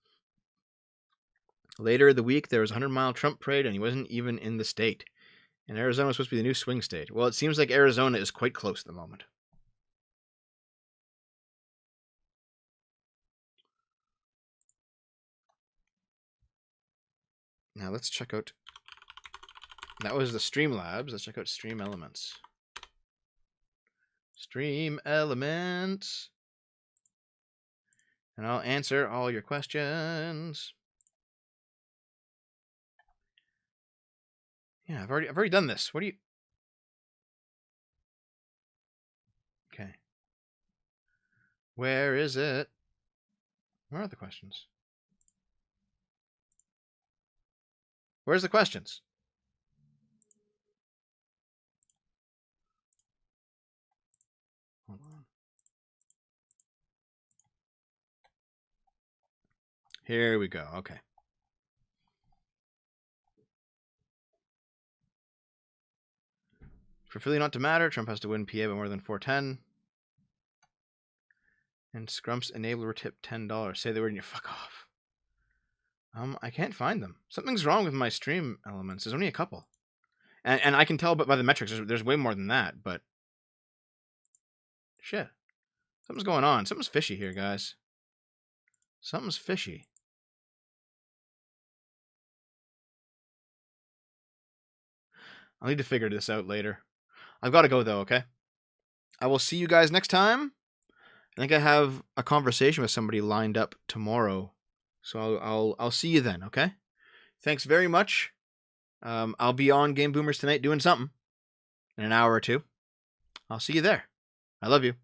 Later the week, there was a 100-mile Trump parade and he wasn't even in the state. And Arizona was supposed to be the new swing state. Well, it seems like Arizona is quite close at the moment. Now let's check out... That was the Streamlabs. Let's check out Stream Elements. Stream Elements. And I'll answer all your questions. Yeah, I've already done this. What do you... Okay. Where is it? Where are the questions? Where's the questions? Hold on. Here we go. Okay. For Philly not to matter, Trump has to win PA by more than 410. And Scrump's enabler tip $10. Say the word and you fuck off. I can't find them. Something's wrong with my stream elements. There's only a couple. And I can tell by the metrics, there's way more than that, but... Shit. Something's going on. Something's fishy here, guys. Something's fishy. I'll need to figure this out later. I've got to go, though, okay? I will see you guys next time. I think I have a conversation with somebody lined up tomorrow. So I'll see you then, okay? thanks very much. I'll be on Game Boomers tonight doing something in an hour or two. I'll see you there. I love you.